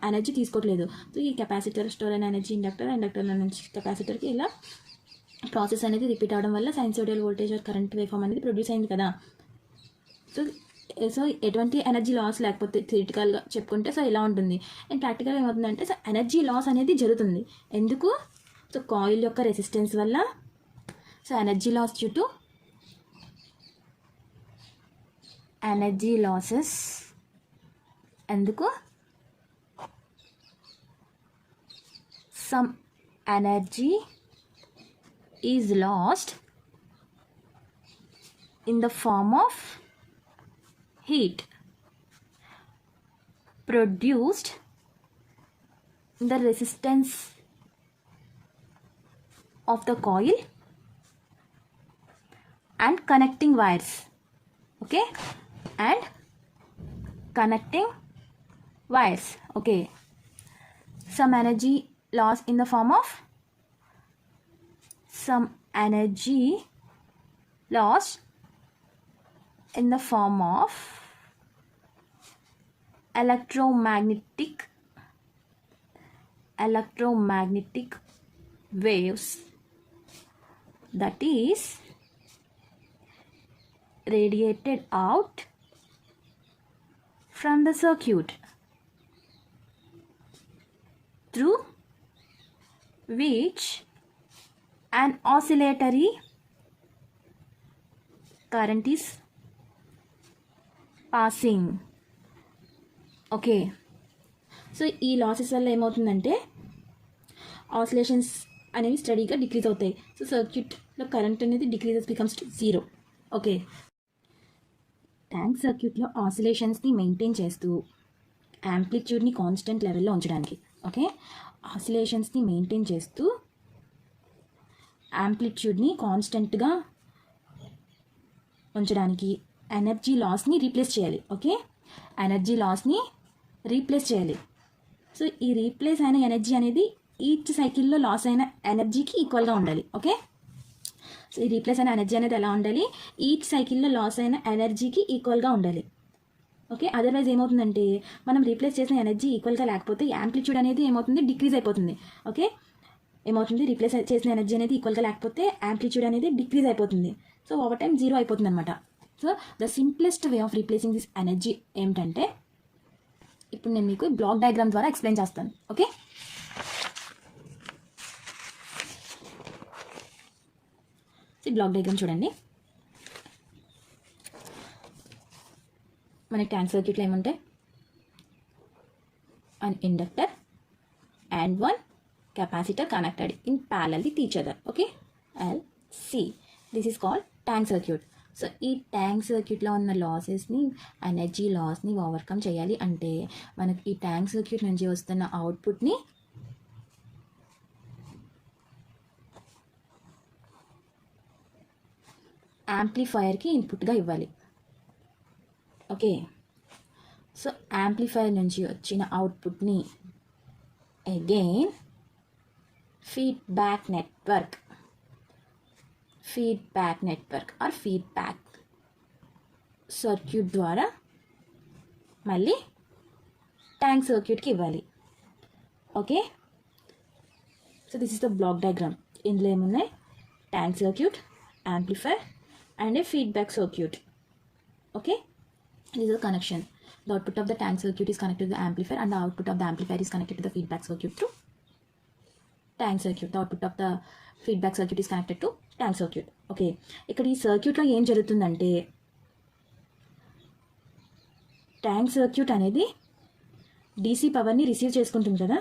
ఎనర్జీ తీసుకోవట్లేదు. సో ఈ కెపాసిటర్ స్టోర్ అయిన ఎనర్జీ ఇండక్టర్ల నుంచి కెపాసిటర్కి ఇలా ప్రాసెస్ అనేది రిపీట్ అవడం వల్ల sinusoidal voltage or current waveform అనేది ప్రొడ్యూస్ అయింది కదా. సో ఎటువంటి ఎనర్జీ లాస్ లేకపోతే థియరిటికల్గా చెప్పుకుంటే సో ఇలా ఉంటుంది. అండ్ ప్రాక్టికల్గా ఏమవుతుందంటే సో ఎనర్జీ లాస్ అనేది జరుగుతుంది. ఎందుకు, సో కాయిల్ యొక్క రెసిస్టెన్స్ వల్ల. So energy loss due to energy losses. ఎందుకు, some energy is lost in the form of heat produced in the resistance of the coil and connecting wires. Okay, and connecting wires. Okay, some energy loss in the form of electromagnetic waves, that is radiated out from the circuit, through which an oscillatory current is passing. Okay, so ఈ లాసెస్ వల్ల ఏమవుతుందంటే ఆసిలేషన్స్ అనేవి స్టడీగా డిక్రీజ్ అవుతాయి. సో సర్క్యూట్లో కరెంట్ అనేది decreases becomes to 0. Okay, tank సర్క్యూట్లో ఆసిలేషన్స్ని మెయింటైన్ చేస్తూ యాంప్లిట్యూడ్ని కాన్స్టెంట్ లెవెల్లో ఉంచడానికి. ఓకే, ఆసిలేషన్స్ని మెయింటైన్ చేస్తూ యాంప్లిట్యూడ్ని కాన్స్టెంట్గా ఉంచడానికి ఎనర్జీ లాస్ని రీప్లేస్ చేయాలి. ఓకే, ఎనర్జీ లాస్ని రీప్లేస్ చేయాలి. సో ఈ రీప్లేస్ అయిన ఎనర్జీ అనేది ఈచ్ సైకిల్లో లాస్ అయిన ఎనర్జీకి ఈక్వల్గా ఉండాలి. ఓకే, సో ఈ రీప్లేస్ అయిన ఎనర్జీ అనేది ఎలా ఉండాలి, ఈచ్ సైకిల్లో లాస్ అయిన ఎనర్జీకి ఈక్వల్గా ఉండాలి. ఓకే, అదర్వైజ్ ఏమవుతుందంటే మనం రీప్లేస్ చేసిన ఎనర్జీ ఈక్వల్గా లేకపోతే యాంప్లిట్యూడ్ అనేది ఏమవుతుంది, డిక్రీజ్ అయిపోతుంది. ఓకే, ఏమవుతుంది, రీప్లేస్ చేసిన ఎనర్జీ అనేది ఈక్వల్గా లేకపోతే యాంప్లిట్యూడ్ అనేది డిక్రీజ్ అయిపోతుంది. సో ఓవర్ టైం 0 అయిపోతుంది అనమాట. So the simplest way of replacing this energy ఏమిటంటే ఇప్పుడు నేను మీకు బ్లాక్ డయాగ్రామ్ ద్వారా ఎక్స్ప్లెయిన్ చేస్తాను. ఓకే, బ్లాక్ డయాగ్రామ్ చూడండి. మనకి ట్యాంక్ సర్క్యూట్లో ఏముంటాయి, an inductor and one capacitor connected in parallel with each other. Okay, LC. This is called tank circuit. So ఈ ట్యాంక్ సర్క్యూట్లో ఉన్న లాసెస్ని, ఎనర్జీ లాస్ని ఓవర్కమ్ చేయాలి అంటే మనకి ఈ ట్యాంక్ సర్క్యూట్ నుంచి వస్తున్న అవుట్పుట్ని యాంప్లిఫైయర్కి ఇన్పుట్గా ఇవ్వాలి. ఓకే, సో యాంప్లిఫైయర్ నుంచి వచ్చిన అవుట్పుట్ని again feedback network or feedback circuit ద్వారా మళ్ళీ ట్యాంక్ సర్క్యూట్కి ఇవ్వాలి. Okay, so this is the block diagram. ఇందులో ఏమున్నాయి, tank circuit, amplifier and a feedback circuit. Okay, this is a connection. The output of the tank circuit is connected to the amplifier and the output of the amplifier is connected to the feedback circuit through tank circuit. The output of the feedback circuit is connected to tank circuit. Okay, ఇక్కడ ఈ సర్క్యూట్లో ఏం జరుగుతుందంటే ట్యాంక్ సర్క్యూట్ అనేది డీసీ పవర్ని రిసీవ్ చేసుకుంటుంది కదా,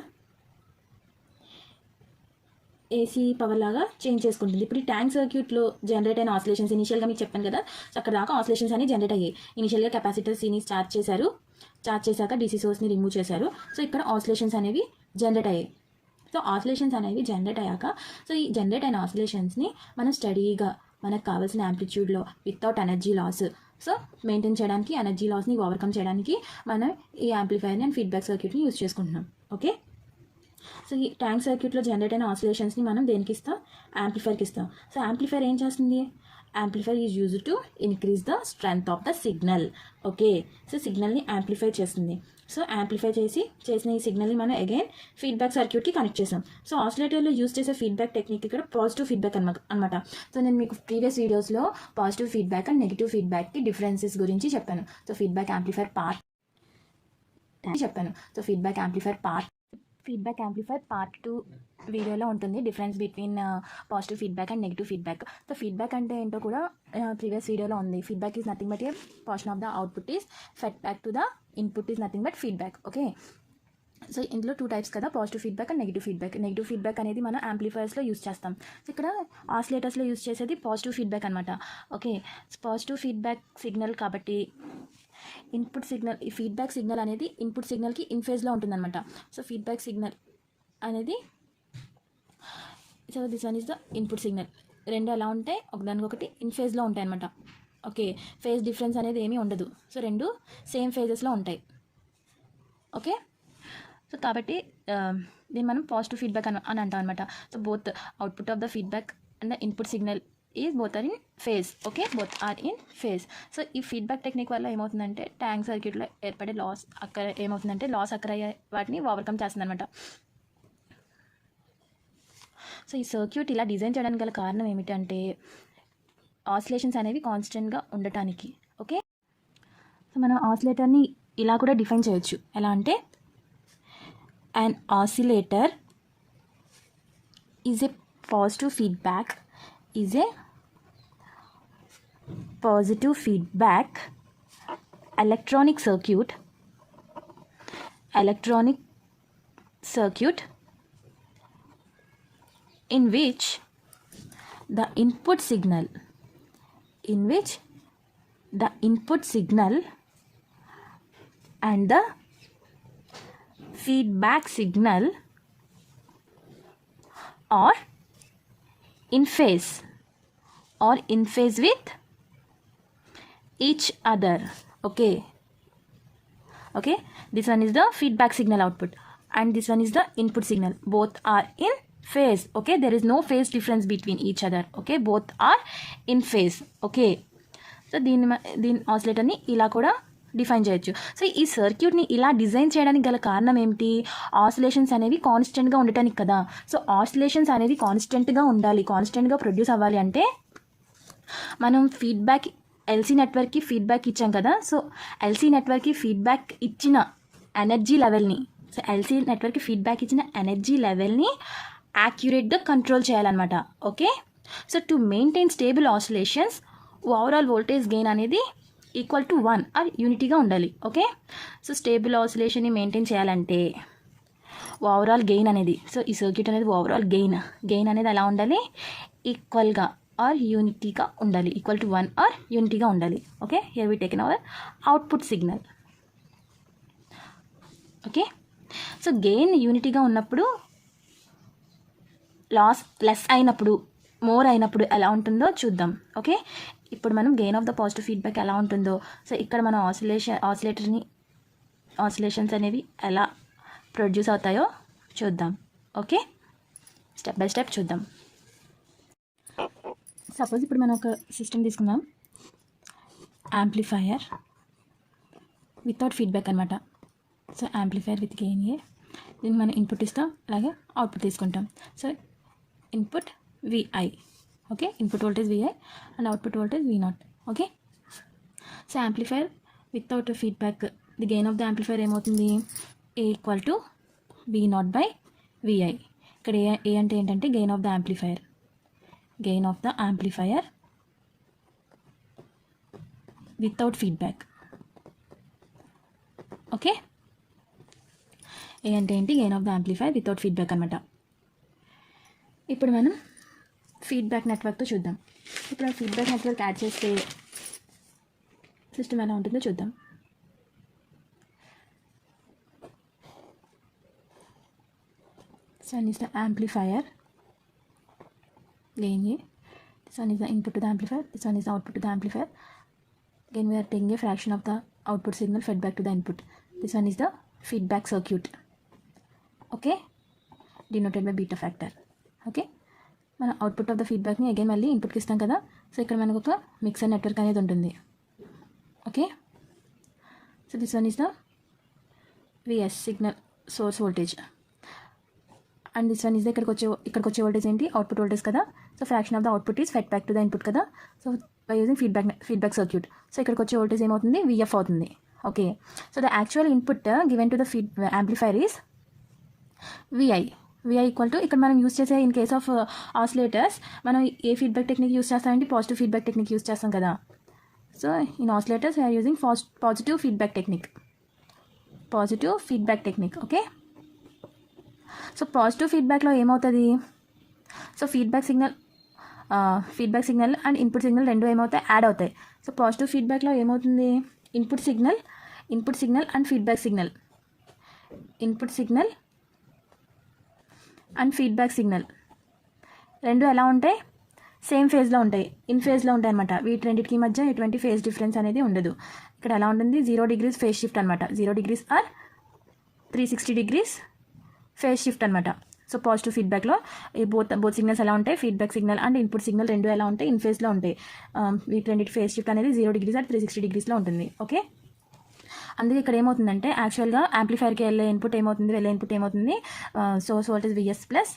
ఏసీ పవర్ లాగా చేంజ్ చేసుకుంటుంది. ఇప్పుడు ఈ ట్యాంక్ సర్క్యూట్లో జనరేట్ అయిన ఆసిలేషన్స్ ఇనిషియల్గా మీకు చెప్పాను కదా, సో అక్కడ దాకా ఆసిలేషన్స్ అనేవి జనరేట్ అయ్యాయి. ఇనిషియల్గా కెపాసిటర్ సీని ఛార్జ్ చేశాక డీసీ సోర్స్ని రిమూవ్ చేశారు. సో ఇక్కడ ఆసిలేషన్స్ అనేవి జనరేట్ అయ్యాయి. సో ఆసిలేషన్స్ అనేవి జనరేట్ అయ్యాక సో ఈ జనరేట్ అయిన ఆసిలేషన్స్ని మనం స్టడీగా మనకు కావాల్సిన యాంప్లిట్యూడ్లో without energy loss so maintain చేయడానికి, ఎనర్జీ లాస్ని ఓవర్కమ్ చేయడానికి మనం ఈ యాంప్లిఫైర్ని అండ్ ఫీడ్బ్యాక్ సర్క్యూట్ని యూజ్ చేసుకుంటున్నాం. ఓకే, సో ఈ ట్యాంక్ సర్క్యూట్లో జనరేట్ అయిన ఆసిలేషన్స్ని మనం దేనికి ఇస్తాం, యాంప్లిఫైర్కి ఇస్తాం. సో యాంప్లిఫైర్ ఏం చేస్తుంది, amplifier is used to increase the strength of the signal. Okay, so సిగ్నల్ని యాంప్లిఫై చేస్తుంది. సో యాంప్లిఫై చేసిన ఈ సిగ్నల్ని మనం అగైన్ ఫీడ్బ్యాక్ సర్క్యూట్కి కనెక్ట్ చేసాం. సో ఆసిలేటర్లో యూజ్ చేసే ఫీడ్బ్యాక్ టెక్నిక్ ఇక్కడ పాజిటివ్ ఫీడ్బ్యాక్ అనమాట. సో నేను మీకు ప్రీవియస్ వీడియోస్లో పాజిటివ్ ఫీడ్బ్యాక్ అండ్ నెగిటివ్ ఫీడ్బ్యాక్కి డిఫరెన్సెస్ గురించి చెప్పాను. సో ఫీడ్బ్యాక్ యాంప్లిఫైర్ పార్ట్ చెప్పాను. సో ఫీడ్బ్యాక్ యాంప్లిఫైర్ పార్ట్ 2 వీడియోలో ఉంటుంది, difference between positive feedback and negative feedback. So feedback అంటే ఏంటో కూడా ప్రీవియస్ వీడియోలో ఉంది. Feedback is nothing but A portion of the output is fed back to the input is nothing but feedback. Okay, so ఇందులో 2 టైప్స్ కదా, positive feedback and negative feedback. Negative feedback అనేది మనం యాంప్లిఫైర్స్లో యూజ్ చేస్తాం. సో ఇక్కడ ఆసిలేటర్స్లో యూజ్ చేసేది పాజిటివ్ ఫీడ్బ్యాక్ అనమాట. ఓకే, పాజిటివ్ ఫీడ్బ్యాక్ సిగ్నల్ కాబట్టి ఇన్పుట్ సిగ్నల్, ఈ ఫీడ్బ్యాక్ సిగ్నల్ అనేది ఇన్పుట్ సిగ్నల్కి ఇన్ ఫేజ్లో ఉంటుందన్నమాట. సో ఫీడ్బ్యాక్ సిగ్నల్ అనేది, so this one is the input signal. రెండు ఎలా ఉంటాయి, ఒకదానికొకటి ఇన్ ఫేజ్లో ఉంటాయి అనమాట. ఓకే, ఫేజ్ డిఫరెన్స్ అనేది ఏమీ ఉండదు. సో రెండు సేమ్ ఫేజెస్లో ఉంటాయి. ఓకే, సో కాబట్టి దీన్ని మనం పాజిటివ్ ఫీడ్బ్యాక్ అని అంటాం అనమాట. So both output of the feedback and the input signal is both are in phase. Okay, both are in phase. So ఈ ఫీడ్బ్యాక్ టెక్నిక్ వల్ల ఏమవుతుందంటే ట్యాంక్ సర్క్యూట్లో ఏర్పడే లాస్ అక్కర్ అయ్యే వాటిని ఓవర్కమ్ చేస్తుంది అనమాట. సో ఈ సర్క్యూట్ ఇలా డిజైన్ చేయడానికి గల కారణం ఏమిటంటే ఆసిలేషన్స్ అనేవి కాన్స్టెంట్గా ఉండటానికి. ఓకే, సో మనం ఆసిలేటర్ని ఇలా కూడా డిఫైన్ చేయొచ్చు. ఎలా అంటే an oscillator is a positive feedback electronic circuit in which the input signal and the feedback signal are in phase or in phase with each other. Okay, this one is the feedback signal output and this one is the input signal. Both are in phase. Okay, there is no phase difference between each other. Okay, both are in phase. Okay, so దీని ఆసిలేటర్ని ఇలా కూడా డిఫైన్ చేయొచ్చు. సో ఈ సర్క్యూట్ని ఇలా డిజైన్ చేయడానికి గల కారణం ఏమిటి? ఆసిలేషన్స్ అనేవి కాన్స్టెంట్గా ఉండటానికి కదా. సో ఆసిలేషన్స్ అనేవి కాన్స్టెంట్గా ఉండాలి, కాన్స్టెంట్గా ప్రొడ్యూస్ అవ్వాలి అంటే మనం ఫీడ్బ్యాక్ ఎల్సీ నెట్వర్క్కి ఫీడ్బ్యాక్ ఇచ్చాం కదా. సో ఎల్సీ నెట్వర్క్కి ఫీడ్బ్యాక్ ఇచ్చిన ఎనర్జీ లెవెల్ని, సో ఎల్సీ నెట్వర్క్కి ఫీడ్బ్యాక్ ఇచ్చిన ఎనర్జీ లెవెల్ని యాక్యురేట్గా కంట్రోల్ చేయాలన్నమాట. Okay, so to maintain stable oscillations overall voltage gain అనేది ఈక్వల్ టు 1 ఆర్ యూనిటీగా ఉండాలి. ఓకే, సో స్టేబుల్ ఆసిలేషన్ని మెయింటైన్ చేయాలంటే ఓవరాల్ గెయిన్ అనేది, సో ఈ సర్క్యూట్ అనేది ఓవరాల్ గెయిన్ అనేది ఎలా ఉండాలి? ఈక్వల్గా ఆర్ యూనిటీగా ఉండాలి, ఈక్వల్ టు 1 ఆర్ యూనిటీగా ఉండాలి. Okay, here we taken our output signal. Okay, so gain యూనిటీగా ఉన్నప్పుడు లాస్ లెస్ అయినప్పుడు మోర్ అయినప్పుడు ఎలా ఉంటుందో చూద్దాం. ఓకే, ఇప్పుడు మనం gain of the positive feedback ఎలా ఉంటుందో, సో ఇక్కడ మనం ఆసిలేషన్స్ అనేవి ఎలా ప్రొడ్యూస్ అవుతాయో చూద్దాం. ఓకే, స్టెప్ బై స్టెప్ చూద్దాం. సపోజ్ ఇప్పుడు మనం ఒక సిస్టమ్ తీసుకుందాం, యాంప్లిఫైయర్ వితౌట్ ఫీడ్బ్యాక్ అనమాట. So amplifier with gain A, దీన్ని మనం ఇన్పుట్ ఇస్తాం, అలాగే అవుట్పుట్ తీసుకుంటాం. So input VI, okay, input voltage VI and output voltage V0. Okay, so amplifier without feedback the gain of the amplifier ఏమవుతుంది? A equal to V0/VI. ఇక్కడ ఏ అంటే ఏంటంటే gain of the amplifier without feedback. Okay, A అంటే ఏంటి? Gain of the amplifier without feedback అనమాట. ఇప్పుడు మనం ఫీడ్బ్యాక్ నెట్వర్క్తో చూద్దాం. ఇప్పుడు ఫీడ్బ్యాక్ నెట్వర్క్ యాడ్ చేస్తే సిస్టమ్ ఎలా ఉంటుందో చూద్దాం. This one is the amplifier gain A, this one is the input to the amplifier, this one is the output to the amplifier. Again we are taking a fraction of the output signal fed back to the input. This one is the feedback circuit. Okay, denoted by beta factor. Okay, మన అవుట్పుట్ ఆఫ్ ద ఫీడ్బ్యాక్ని అగైన్ మళ్ళీ ఇన్పుట్కి ఇస్తాం కదా. సో ఇక్కడ మనకు ఒక మిక్సర్ నెట్వర్క్ అనేది ఉంటుంది. Okay, so this one is the VS signal source voltage and this one is the ఇక్కడికి వచ్చే వోల్టేజ్ ఏంటి? అవుట్పుట్ వోల్టేజ్ కదా. So fraction of the output is fed back to the input కదా. So by using feedback circuit, so ఇక్కడికి వచ్చే వోల్టేజ్ ఏమవుతుంది? VF అవుతుంది. Okay, so the actual input given to the amplifier is VI equal to, ఇక్కడ మనం యూస్ చేసే ఇన్ కేస్ ఆఫ్ ఆసిలేటర్స్ మనం ఏ ఫీడ్బ్యాక్ టెక్నిక్ యూస్ చేస్తామంటే పాజిటివ్ ఫీడ్బ్యాక్ టెక్నిక్ యూస్ చేస్తాం కదా. So in oscillators we are using positive feedback technique. Okay, so positive ఫీడ్బ్యాక్లో ఏమవుతుంది? So feedback signal and input signal రెండు ఏమవుతాయి? యాడ్ అవుతాయి. సో పాజిటివ్ ఫీడ్బ్యాక్లో ఏమవుతుంది? Input signal and feedback signal రెండు ఎలా ఉంటాయి? సేమ్ ఫేజ్లో ఉంటాయి, ఇన్ ఫేజ్లో ఉంటాయి అనమాట. వీటి రెండింటికి మధ్య ఎటువంటి ఫేజ్ డిఫరెన్స్ అనేది ఉండదు. ఇక్కడ ఎలా ఉంటుంది? 0 degrees ఫేజ్ షిఫ్ట్ అనమాట. 0 degrees or 360 degrees phase shift అనమాట. సో పాజిటివ్ ఫీడ్బ్యాక్లో బోత్ సిగ్నల్స్ ఎలా ఉంటాయి? Feedback signal and input signal రెండు ఎలా ఉంటాయి? ఇన్ ఫేజ్లో ఉంటాయి. వీటి రెండింటి ఫేజ్ షిఫ్ట్ అనేది 0 degrees ఆర్ 360 degreesలో ఉంటుంది. ఓకే, అందుకే ఇక్కడ ఏమవుతుందంటే యాక్చువల్గా యాంప్లిఫైర్కి వెళ్ళే ఇన్పుట్ ఏమవుతుంది? Source voltage VS plus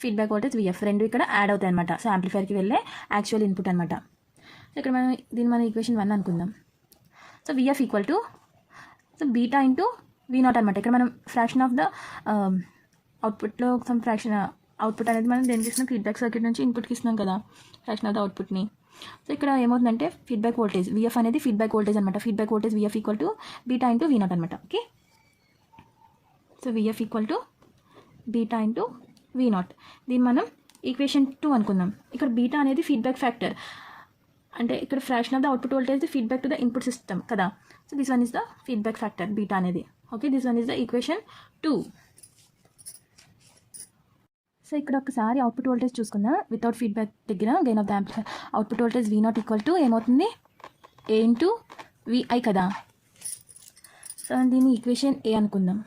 feedback voltage VF రెండు ఇక్కడ యాడ్ అవుతాయి అనమాట. సో యాంప్లిఫైర్కి వెళ్ళే యాక్చువల్ ఇన్పుట్ అనమాట. సో ఇక్కడ మనం ఈక్వేషన్ 1 అనుకుందాం. So VF equal to beta into V0 అనమాట. ఇక్కడ మనం ఫ్రాక్షన్ ఆఫ్ ద అవుట్పుట్లో సమ్ ఫ్రాక్షన్ అవుట్పుట్ అనేది మనం దేనికి ఇస్తున్నాం? ఫీడ్బ్యాక్ సర్క్యూట్ నుంచి ఇన్పుట్కి ఇస్తున్నాం కదా, ఫ్రాక్షన్ ఆఫ్ ద అవుట్పుట్ని. సో ఇక్కడ ఏమవుతుందంటే ఫీడ్బ్యాక్ వోల్టేజ్ VF అనేది ఫీడ్బ్యాక్ వోల్టేజ్ అనమాట. Feedback voltage VF equal to beta into V0 అనమాట. Okay, so VF equal to beta into V0. దీన్ని మనం ఈక్వేషన్ 2 అనుకుందాం. ఇక్కడ బీటా అనేది ఫీడ్బ్యాక్ ఫ్యాక్టర్, అంటే ఇక్కడ fraction of the output voltage feedback to the input system కదా. So this one is the feedback factor beta అనేది. Okay, this one is the equation 2. So ఇక్కడ ఒకసారి అవుట్పుట్ వోల్టేజ్ చూసుకుందాం. వితౌట్ ఫీడ్బ్యాక్ దగ్గర gain of the amplifier output voltage V0 equal to ఏమవుతుంది, A ఇంటూ VI కదా. సో దీన్ని ఈక్వేషన్ A అనుకుందాం,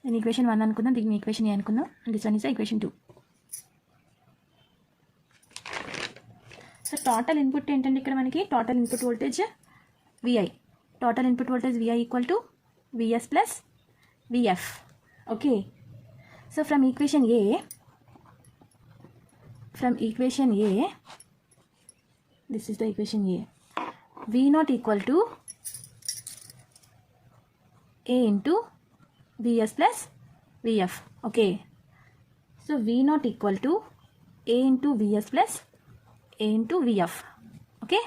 దీని ఈక్వేషన్ 1 అనుకుందాం, దీన్ని ఈక్వేషన్ A అనుకుందాం. And this one is equation 2. So total input ఏంటంటే ఇక్కడ మనకి total input voltage VI, total input voltage VI equal to VS plus VF. Okay, so from equation A, this is the equation A, V0 equal to A into VS plus VF. okay, so V0 equal to A into VS plus A into VF. okay,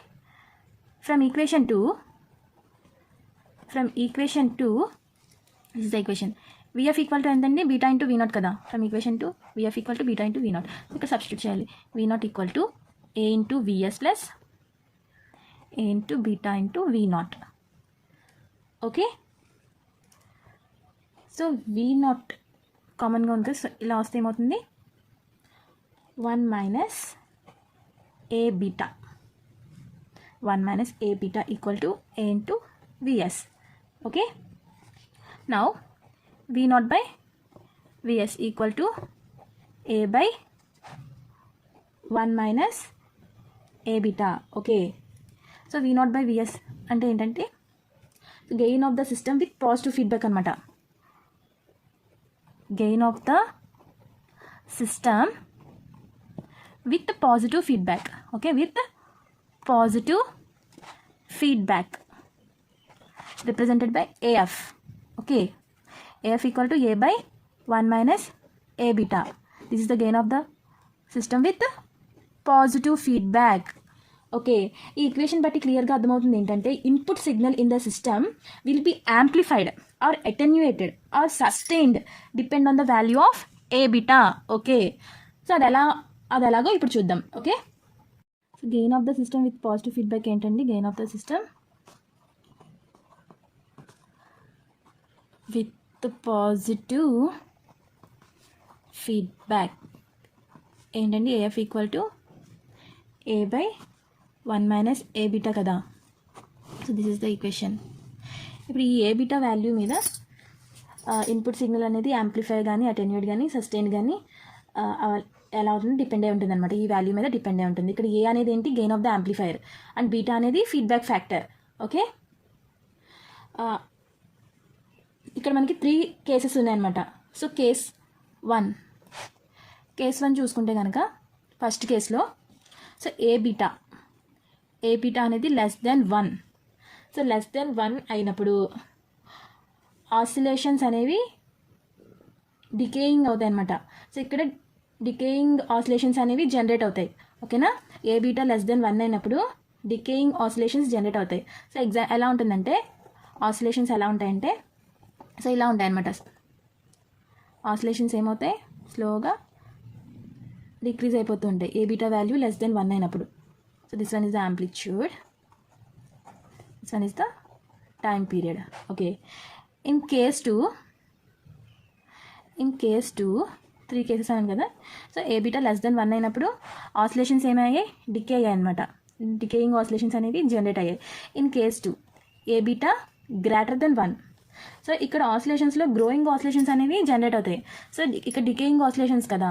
from equation 2, this is the equation. VF equal to ఎంతండి, బీటా ఇంటూ V0 కదా. From equation 2 VF equal to beta into V0. ఇక్కడ సబ్స్టిట్యూట్ చేయాలి. V0 equal to A into VS plus A into beta into V0. Okay, so V0 కామన్గా ఉంది. సో ఇలా వస్తే ఏమవుతుంది, 1 minus A beta, 1 minus A beta equal to A into VS. Okay, now V0 by VS equal to A by 1 minus A beta. okay, so V0 by VS అంటే ఏంటంటే gain of the system with positive feedback అనమాట. Gain of the system with positive feedback. Okay, with positive feedback represented by AF. okay, AF equal to A by 1 minus A beta. This is the gain of the system with positive feedback. Okay, ఈ ఈక్వేషన్ బట్టి క్లియర్గా అర్థమవుతుంది ఏంటంటే input signal in the system will be amplified or attenuated or sustained depend on the value of A beta. Okay, so అది ఎలాగో ఇప్పుడు చూద్దాం. Okay, so gain of the system with positive feedback ఏంటండి, gain of the system with the positive feedback ఏంటండి, AF equal to A by 1 minus A beta కదా. So this is the equation. ఇప్పుడు ఈ A బీటా వాల్యూ మీద ఇన్పుట్ సిగ్నల్ అనేది యాంప్లిఫై కానీ అటెన్యూట్ కానీ సస్టైన్ కానీ ఎలా అవుతుంది, డిపెండ్ అయి ఉంటుంది అనమాట. ఈ వాల్యూ మీద డిపెండ్ అయి ఉంటుంది. ఇక్కడ A అనేది ఏంటి, gain of the amplifier, and beta అనేది ఫీడ్బ్యాక్ ఫ్యాక్టర్. ఓకే, ఇక్కడ మనకి 3 కేసెస్ ఉన్నాయన్నమాట. సో కేస్ 1 చూసుకుంటే కనుక ఫస్ట్ కేసులో సో ఏ బీటా అనేది less than 1. So less than 1 అయినప్పుడు ఆసిలేషన్స్ అనేవి డికేయింగ్ అవుతాయి అన్నమాట. సో ఇక్కడ డికేయింగ్ ఆసిలేషన్స్ అనేవి జనరేట్ అవుతాయి. ఓకేనా, ఏ బీటా లెస్ దెన్ 1 అయినప్పుడు డికేయింగ్ ఆసిలేషన్స్ జనరేట్ అవుతాయి. సో ఎలా ఉంటుందంటే ఆసిలేషన్స్ ఎలా ఉంటాయంటే సో ఇలా ఉంటాయి అన్నమాట. ఆసిలేషన్స్ ఏమవుతాయి, స్లోగా డిక్రీజ్ అయిపోతూ ఉంటాయి A beta value less than 1 అయినప్పుడు. So this one is the amplitude, this one is the time period. Okay, in case 2 3 cases అన్నాను కదా. So A beta less than 1 అయినప్పుడు ఆసిలేషన్స్ ఏమయ్యాయి, డికే అయ్యాయి అనమాట. డికేయింగ్ ఆసిలేషన్స్ అనేవి జనరేట్ అయ్యాయి. In case 2 A beta greater than 1. So ఇక్కడ ఆసిలేషన్స్లో గ్రోయింగ్ ఆసిలేషన్స్ అనేవి జనరేట్ అవుతాయి. సో ఇక్కడ డికేయింగ్ ఆసిలేషన్స్ కదా,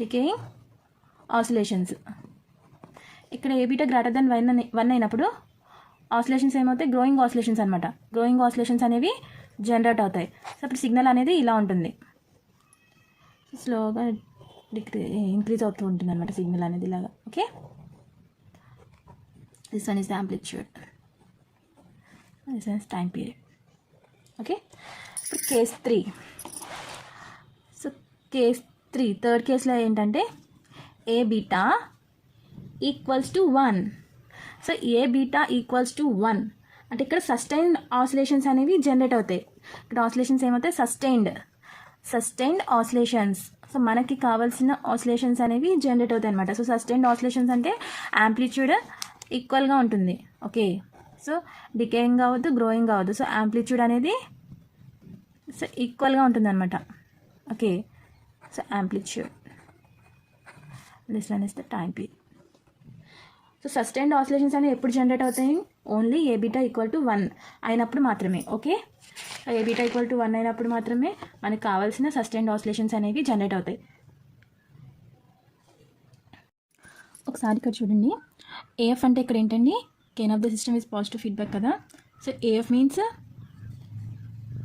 డికేయింగ్ ఆసిలేషన్స్. ఇక్కడ ఏ బీటా గ్రేటర్ దెన్ 1 అయినప్పుడు ఆసిలేషన్స్ ఏమవుతాయి, గ్రోయింగ్ ఆసిలేషన్స్ అనమాట. గ్రోయింగ్ ఆసిలేషన్స్ అనేవి జనరేట్ అవుతాయి. సో అప్పుడు సిగ్నల్ అనేది ఇలా ఉంటుంది, స్లోగా ఇంక్రీజ్ అవుతూ ఉంటుంది అనమాట సిగ్నల్ అనేది ఇలాగా. Okay, this one is the amplitude, this one is time period. Okay, ఇప్పుడు కేస్ 3. సో కేస్ 3 థర్డ్ కేసులో ఏంటంటే A beta equals to 1. So A beta equals to 1 అంటే ఇక్కడ సస్టైన్డ్ ఆసిలేషన్స్ అనేవి జనరేట్ అవుతాయి. ఇక్కడ ఆసిలేషన్స్ ఏమవుతాయి, సస్టైన్డ్ ఆసిలేషన్స్. సో మనకి కావాల్సిన ఆసిలేషన్స్ అనేవి జనరేట్ అవుతాయి అనమాట. సో సస్టైన్డ్ ఆసిలేషన్స్ అంటే యాంప్లిట్యూడ్ ఈక్వల్గా ఉంటుంది. ఓకే, సో డికేయింగ్ అవ్వద్దు, గ్రోయింగ్ అవ్వద్దు. సో యాంప్లిట్యూడ్ అనేది సో ఈక్వల్గా ఉంటుంది అనమాట. Okay, so amplitude, this one is the time period. So sustained oscillations అనేవి ఎప్పుడు జనరేట్ అవుతాయి? Only A beta equal to 1 అయినప్పుడు మాత్రమే. Okay, A beta equal to 1 అయినప్పుడు మాత్రమే మనకు కావాల్సిన సస్టైన్డ్ ఆసిలేషన్స్ అనేవి జనరేట్ అవుతాయి. ఒకసారి ఇక్కడ చూడండి, ఏఎఫ్ అంటే ఇక్కడ ఏంటండి, gain of the system is positive feedback కదా. So AF means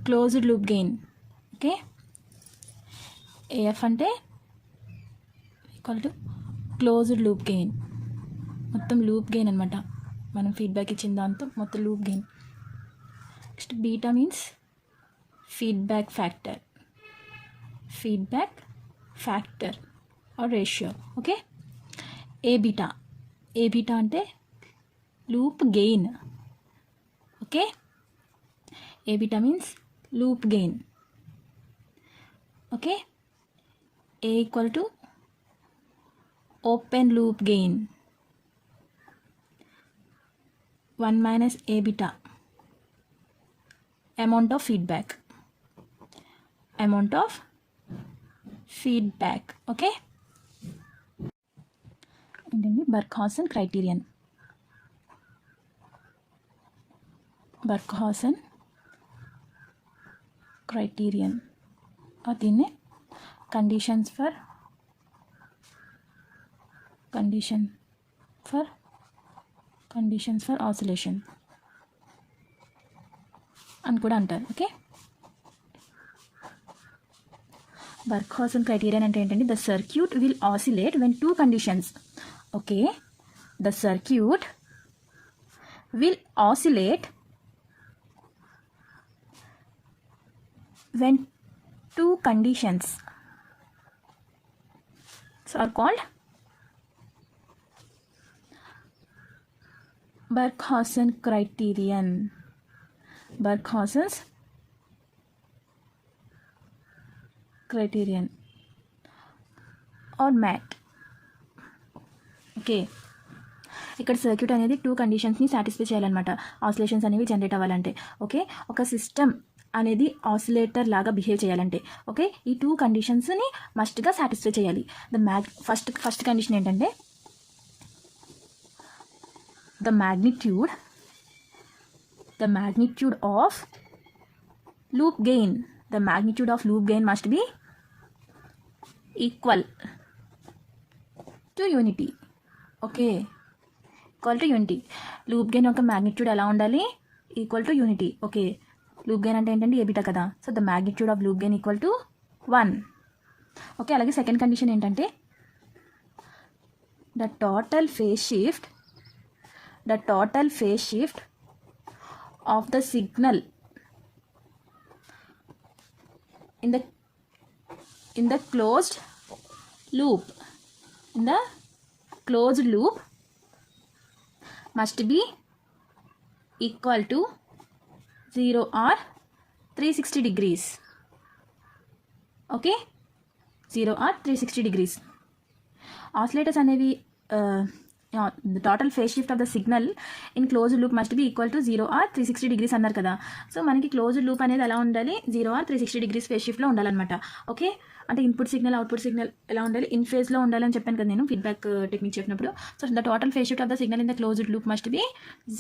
closed loop gain. Okay, AF అంటే equal to closed loop gain, మొత్తం లూప్ గెయిన్ అనమాట. మనం ఫీడ్బ్యాక్ ఇచ్చిన దాంతో మొత్తం loop gain. Next beta means feedback factor, feedback factor or ratio. Okay, A beta అంటే loop gain. Okay, A beta means loop gain. Okay, A equal to open loop gain 1 minus A beta, amount of feedback. Okay, ఏంటండి బర్క్హాసన్ క్రైటీరియన్. దీన్ని కండిషన్ ఫర్ ఆసిలేషన్ అని కూడా అంటారు. ఓకే, బర్క్హాసన్ క్రైటీరియన్ అంటే ఏంటంటే the circuit will oscillate when 2 conditions. Okay, the circuit will oscillate when 2 conditions are called Barkhausen's criterion or MAT. Okay, ఇక్కడ సర్క్యూట్ అనేది 2 కండిషన్స్ని సాటిస్ఫై చేయాలన్నమాట ఆసిలేషన్స్ అనేవి జనరేట్ అవ్వాలంటే. ఓకే, ఒక సిస్టమ్ అనేది ఆసిలేటర్ లాగా బిహేవ్ చేయాలంటే ఓకే ఈ 2 కండిషన్స్ని మస్ట్గా సాటిస్ఫై చేయాలి. ఫస్ట్ కండిషన్ ఏంటంటే the magnitude of loop gain must be equal to unity. Okay, equal to unity. Loop gain యొక్క మ్యాగ్నిట్యూడ్ ఎలా ఉండాలి? Equal to unity. Okay, loop gain అంటే ఏంటంటే ఏ బీటా కదా. So the magnitude of loop gain equal to 1. Okay, అలాగే సెకండ్ కండిషన్ ఏంటంటే the total phase shift of the signal in the closed loop must be equal to 0 or 360 degrees. Okay, 0 or 360 degrees. Oscillators అనేవి the total phase shift of the signal in closed loop must be equal to 0 or 360 degrees అన్నారు కదా. సో మనకి క్లోజ్డ్ లూప్ అనేది ఎలా ఉండాలి? 0 or 360 degrees ఫేజ్ షిఫ్ట్లో ఉండాలన్నమాట. ఓకే, అంటే ఇన్పుట్ సిగ్నల్ అవుట్పుట్ సిగ్నల్ ఎలా ఉండాలి? ఇన్ ఫేజ్లో ఉండాలని చెప్పాను కదా నేను ఫీడ్బ్యాక్ టెక్నిక్ చెప్పినప్పుడు. So the total phase shift of the signal in the closed loop must be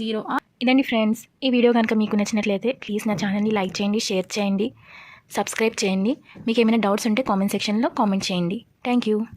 0 or. ఇదండి ఫ్రెండ్స్, ఈ వీడియో కనుక మీకు నచ్చినట్లయితే ప్లీజ్ నా ఛానల్ని లైక్ చేయండి, షేర్ చేయండి, సబ్స్క్రైబ్ చేయండి. మీకు ఏమైనా డౌట్స్ ఉంటే కామెంట్ సెక్షన్లో కామెంట్ చేయండి. Thank you.